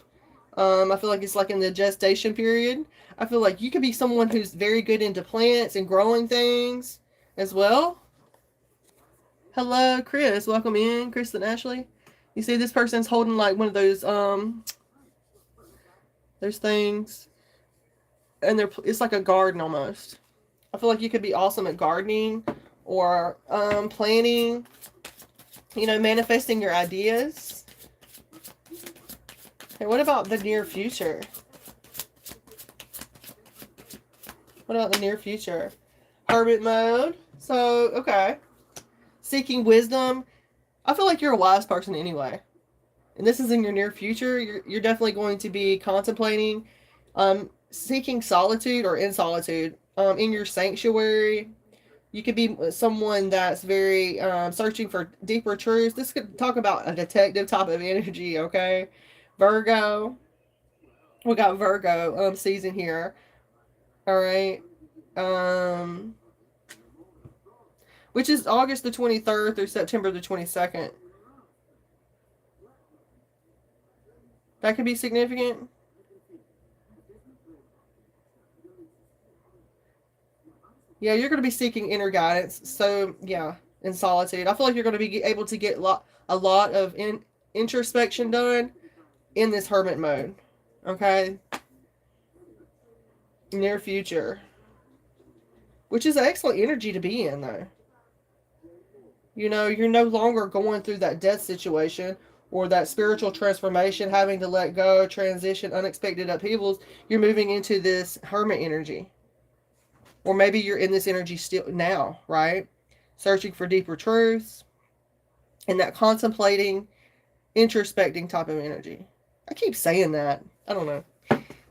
I feel like it's like in the gestation period. I feel like you could be someone who's very good into plants and growing things as well. Hello, Chris. Welcome in, Kristen Ashley. You see this person's holding like one of those things, and it's like a garden almost. I feel like you could be awesome at gardening or planning, manifesting your ideas. Okay, what about the near future? What about the near future? Hermit mode. So, okay. Seeking wisdom. I feel like you're a wise person anyway. And this is in your near future. You're definitely going to be contemplating, seeking solitude or in solitude, in your sanctuary. You could be someone that's very searching for deeper truths. This could talk about a detective type of energy, okay? Virgo. We got Virgo season here. All right. Which is August the 23rd through September the 22nd. That could be significant. Yeah, you're going to be seeking inner guidance. So, yeah, in solitude. I feel like you're going to be able to get a lot of introspection done in this hermit mode. Okay? Near future. Which is excellent energy to be in, though. You're no longer going through that death situation or that spiritual transformation, having to let go, transition, unexpected upheavals. You're moving into this hermit energy. Or maybe you're in this energy still now, right? Searching for deeper truths and that contemplating, introspecting type of energy. I keep saying that. I don't know.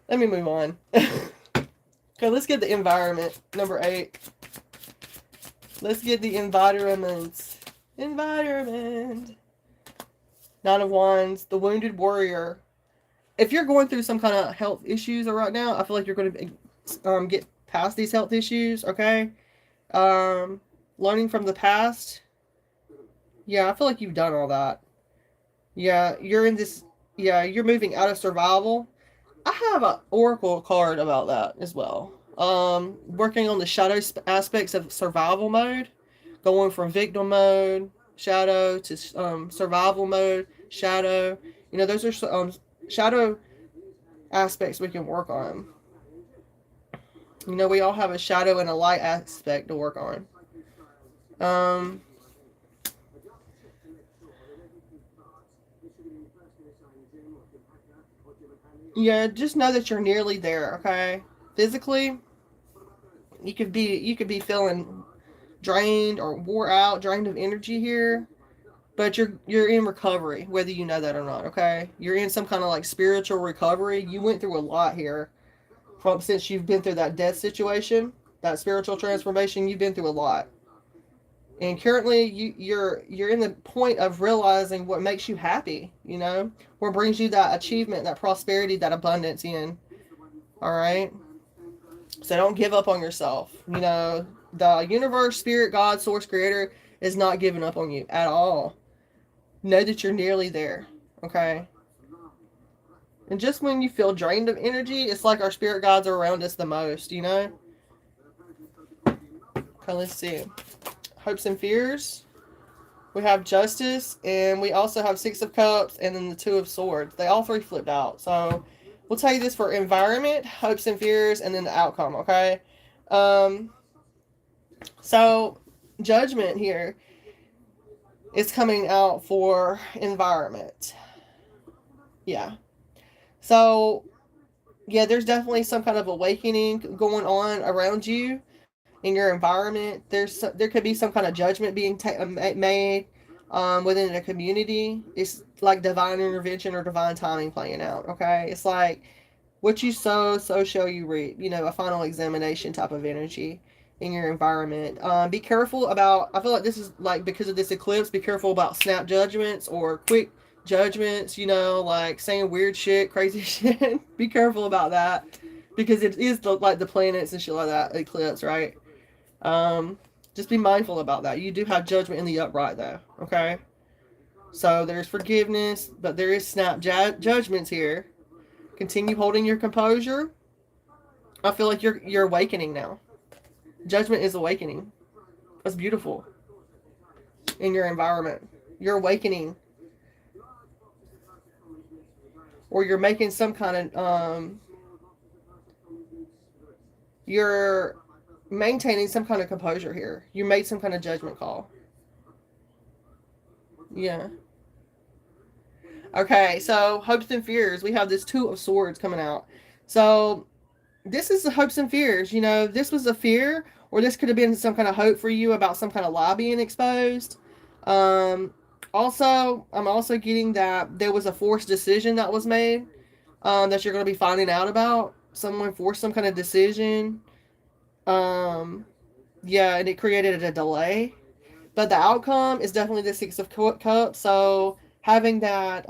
Let me move on. Okay, let's get the environment. Number 8. Let's get the environment. Environment. 9 of Wands, the wounded warrior. If you're going through some kind of health issues right now, I feel like you're going to get past these health issues, okay? Learning from the past. Yeah, I feel like you've done all that. Yeah, you're in this. Yeah, you're moving out of survival. I have an oracle card about that as well. Working on the shadow aspects of survival mode, going from victim mode, shadow, to survival mode, shadow. Those are shadow aspects we can work on. We all have a shadow and a light aspect to work on. Yeah, just know that you're nearly there, okay? Physically, you could be feeling drained or wore out, drained of energy here, but you're in recovery, whether you know that or not, okay? You're in some kind of like spiritual recovery. You went through a lot here since you've been through that death situation, that spiritual transformation. You've been through a lot. And currently, you're in the point of realizing what makes you happy, what brings you that achievement, that prosperity, that abundance in. All right? So don't give up on yourself. The universe, spirit, God, source, creator is not giving up on you at all. Know that you're nearly there, okay? And just when you feel drained of energy, it's like our spirit guides are around us the most, Okay, let's see. Hopes and fears. We have justice, and we also have 6 of Cups, and then the 2 of Swords. They all 3 flipped out. So we'll tell you this for environment, hopes and fears, and then the outcome, okay? So judgment here is coming out for environment. Yeah. So, yeah, there's definitely some kind of awakening going on around you in your environment. There could be some kind of judgment being made within a community. It's like divine intervention or divine timing playing out, okay? It's like what you sow, so shall you reap. A final examination type of energy in your environment. Be careful about, I feel like this is like because of this eclipse, be careful about snap judgments or quick judgments, like saying weird shit, crazy shit. Be careful about that because it is the planets and shit like that eclipse, right? Just be mindful about that. You do have judgment in the upright though, okay? So there's forgiveness, but there is snap judgments here. Continue holding your composure. I feel like you're awakening now. Judgment is awakening. That's beautiful. In your environment, you're awakening, or you're making some kind of you're maintaining some kind of composure here. You made some kind of judgment call. Yeah. Okay, so hopes and fears. We have this Two of Swords coming out. So this is the hopes and fears. You know, this was a fear, or this could have been some kind of hope for you about some kind of lie being exposed. Also, I'm also getting that there was a forced decision that was made that you're going to be finding out about. Someone forced some kind of decision. Yeah, and it created a delay. But the outcome is definitely the Six of Cups. So having that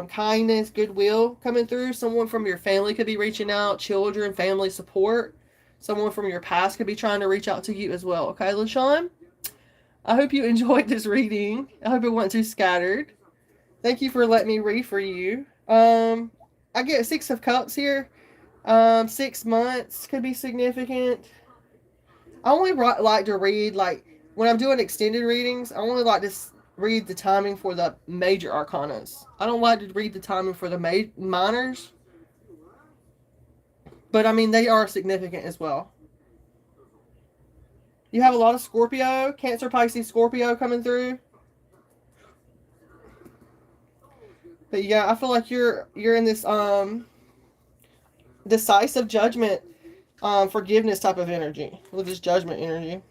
kindness, goodwill coming through. Someone from your family could be reaching out. Children, family support. Someone from your past could be trying to reach out to you as well. Okay, LaShawn? I hope you enjoyed this reading. I hope it wasn't too scattered. Thank you for letting me read for you. I get Six of Cups here. 6 months could be significant. I only like to read, like, when I'm doing extended readings, I only like to read the timing for the major arcanas. I don't like to read the timing for the minors. But, I mean, they are significant as well. You have a lot of Scorpio, Cancer, Pisces, Scorpio coming through. But, yeah, I feel like you're in this decisive judgment, forgiveness type of energy. With this judgment energy.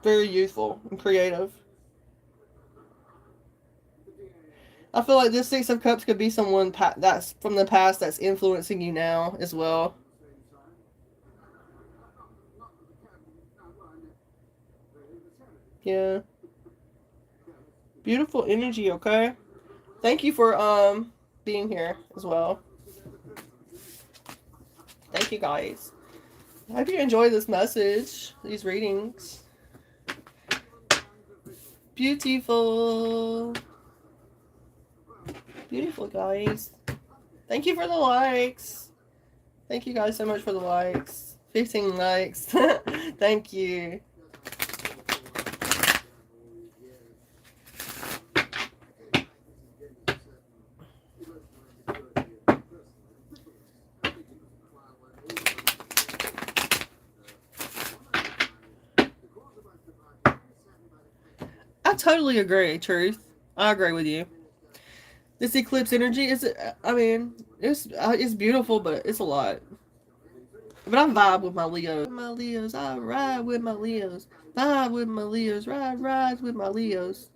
Very youthful and creative. I feel like this Six of Cups could be someone that's from the past that's influencing you now as well. Yeah. Beautiful energy, okay? Thank you for being here as well. Thank you guys. I hope you enjoy this message, these readings. Beautiful. Beautiful, guys. Thank you for the likes. Thank you guys so much for the likes. 15 likes. Thank you. I totally agree, Truth. I agree with you. This eclipse energy is, I mean, it's beautiful, but it's a lot. But I vibe with my Leos. My Leos, I ride with my Leos. Vibe with my Leos, ride with my Leos.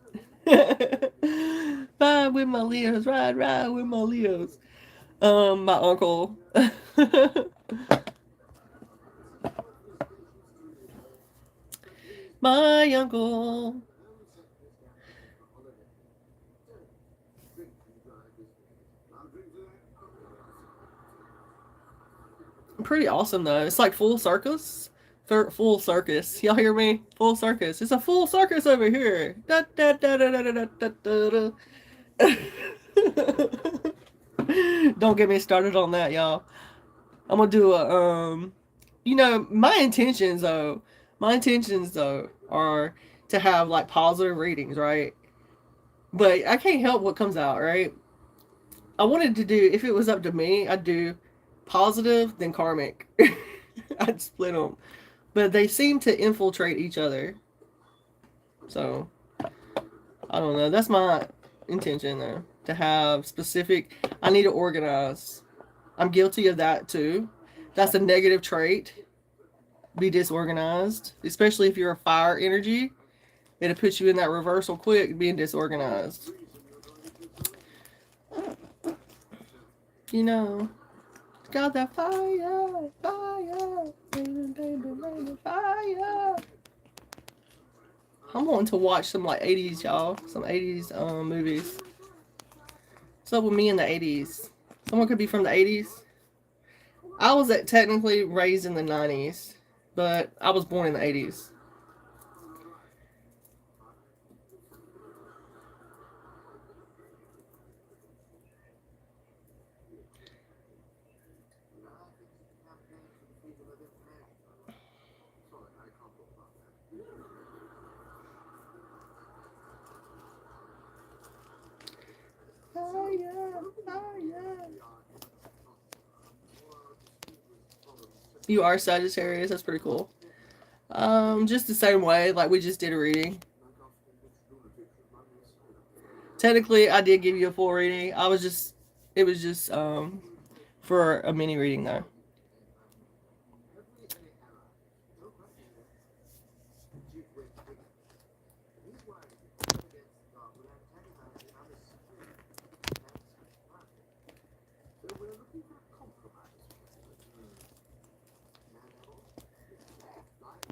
Vibe with my Leos, ride with my Leos. My uncle. My uncle. Pretty awesome though. It's like full circus. Full circus. Y'all hear me? Full circus. It's a full circus over here. Da, da, da, da, da, da, da, da, da. Don't get me started on that, y'all. I'm gonna do a you know, my intentions though are to have like positive readings, right? But I can't help what comes out, right? I wanted to do, if it was up to me, I'd do positive then karmic. I'd split them, but they seem to infiltrate each other, so I don't know. That's my intention though, to have specific. I need to organize. I'm guilty of that too. That's a negative trait. Be disorganized, especially if you're a fire energy. It'll put you in that reversal quick, being disorganized. You know, got that fire, fire, baby, fire. I'm wanting to watch some like 80s, y'all. Some 80s movies. What's up with me in the 80s? Someone could be from the 80s. I was technically raised in the 90s, but I was born in the 80s. You are Sagittarius. That's pretty cool. Just the same way, like we just did a reading. Technically, I did give you a full reading. It was just for a mini reading though.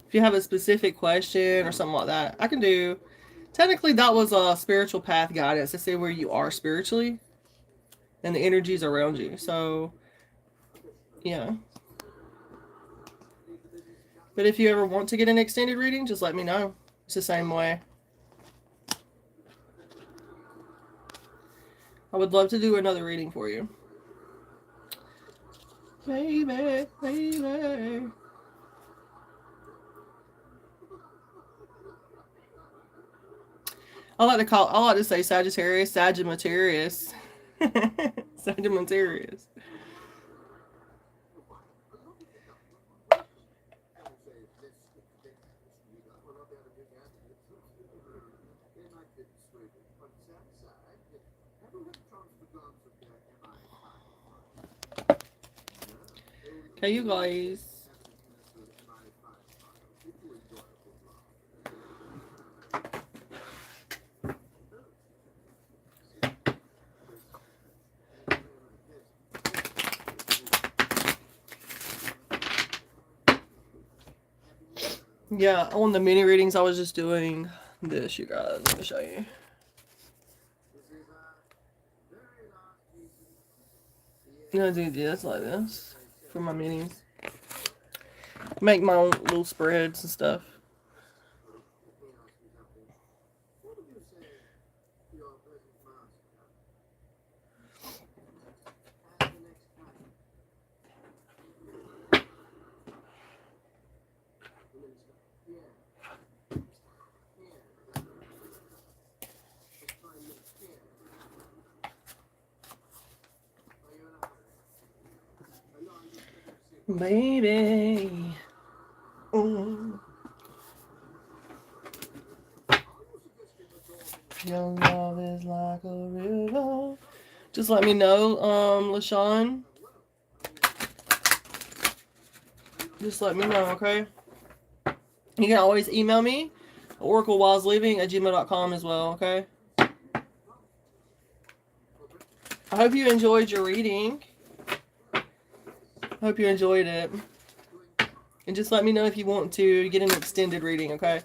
If you have a specific question or something like that, I can do. Technically, that was a spiritual path guidance to see where you are spiritually and the energies around you. So, yeah. But if you ever want to get an extended reading, just let me know. It's the same way. I would love to do another reading for you. Baby, baby. I like to say Sagittarius, Sagittarius. Sagittarius. Okay, you guys. Yeah, on the mini readings, I was just doing this, you guys. Let me show you. I'm gonna do this like this for my minis. Make my own little spreads and stuff. Baby. Your love is like a river. Just let me know, LaShawn. Just let me know, okay? You can always email me, OracleWiseLiving@gmail.com as well, okay? I hope you enjoyed your reading. I hope you enjoyed it. And just let me know if you want to get an extended reading, okay?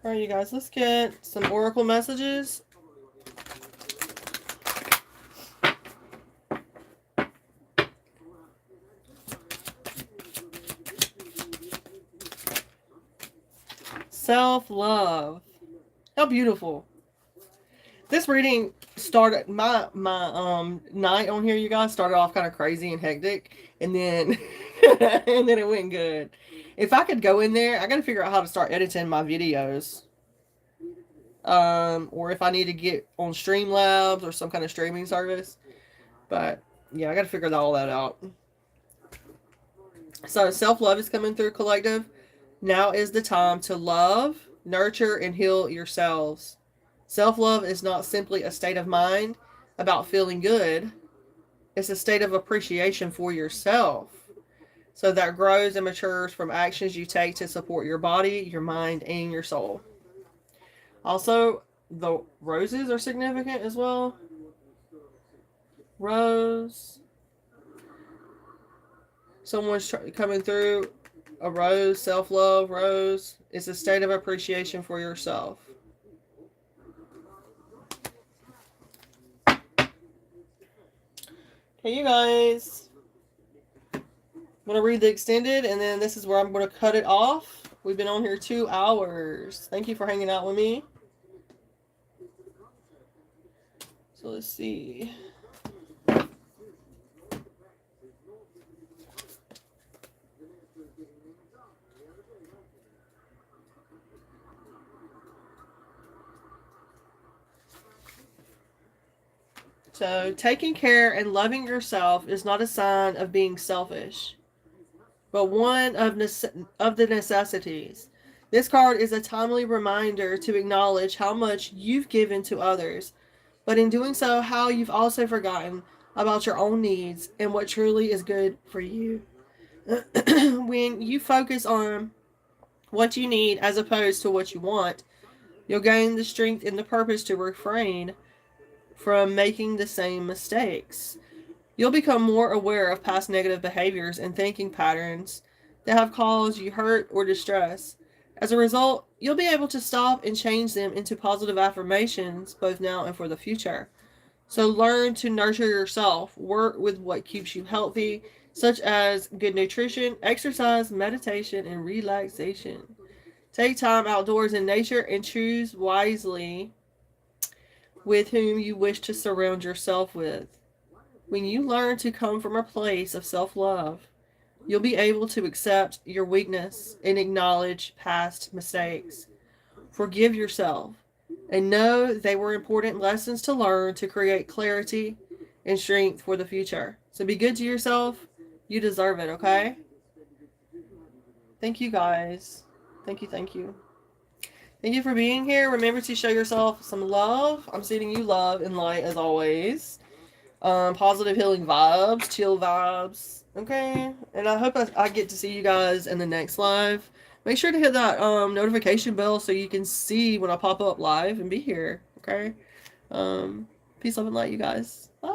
Alright, you guys, let's get some oracle messages. Self-love. How beautiful. This reading started, my night on here, you guys, started off kind of crazy and hectic, and then and then it went good. If I could go in there, I gotta figure out how to start editing my videos. Or if I need to get on Streamlabs or some kind of streaming service. But yeah, I gotta figure all that out. So self-love is coming through, collective. Now is the time to love, nurture, and heal yourselves. Self-love is not simply a state of mind about feeling good. It's a state of appreciation for yourself. So that grows and matures from actions you take to support your body, your mind, and your soul. Also, the roses are significant as well. Rose. Someone's coming through. A rose, self-love, rose. It's a state of appreciation for yourself. Okay, you guys. I'm going to read the extended, and then this is where I'm going to cut it off. We've been on here 2 hours. Thank you for hanging out with me. So let's see. So, taking care and loving yourself is not a sign of being selfish, but one of the necessities. This card is a timely reminder to acknowledge how much you've given to others, but in doing so, how you've also forgotten about your own needs and what truly is good for you. When you focus on what you need as opposed to what you want, you'll gain the strength and the purpose to refrain from making the same mistakes. You'll become more aware of past negative behaviors and thinking patterns that have caused you hurt or distress. As a result, you'll be able to stop and change them into positive affirmations both now and for the future. So learn to nurture yourself, work with what keeps you healthy, such as good nutrition, exercise, meditation, and relaxation. Take time outdoors in nature and choose wisely with whom you wish to surround yourself with. When you learn to come from a place of self love, you'll be able to accept your weakness and acknowledge past mistakes. Forgive yourself and know they were important lessons to learn to create clarity and strength for the future. So be good to yourself. You deserve it, okay? Thank you guys. Thank you, thank you. Thank you for being here. Remember to show yourself some love. I'm sending you love and light as always. Positive healing vibes, chill vibes. Okay? And I hope I get to see you guys in the next live. Make sure to hit that notification bell so you can see when I pop up live and be here. Okay? Peace, love, and light, you guys. Bye.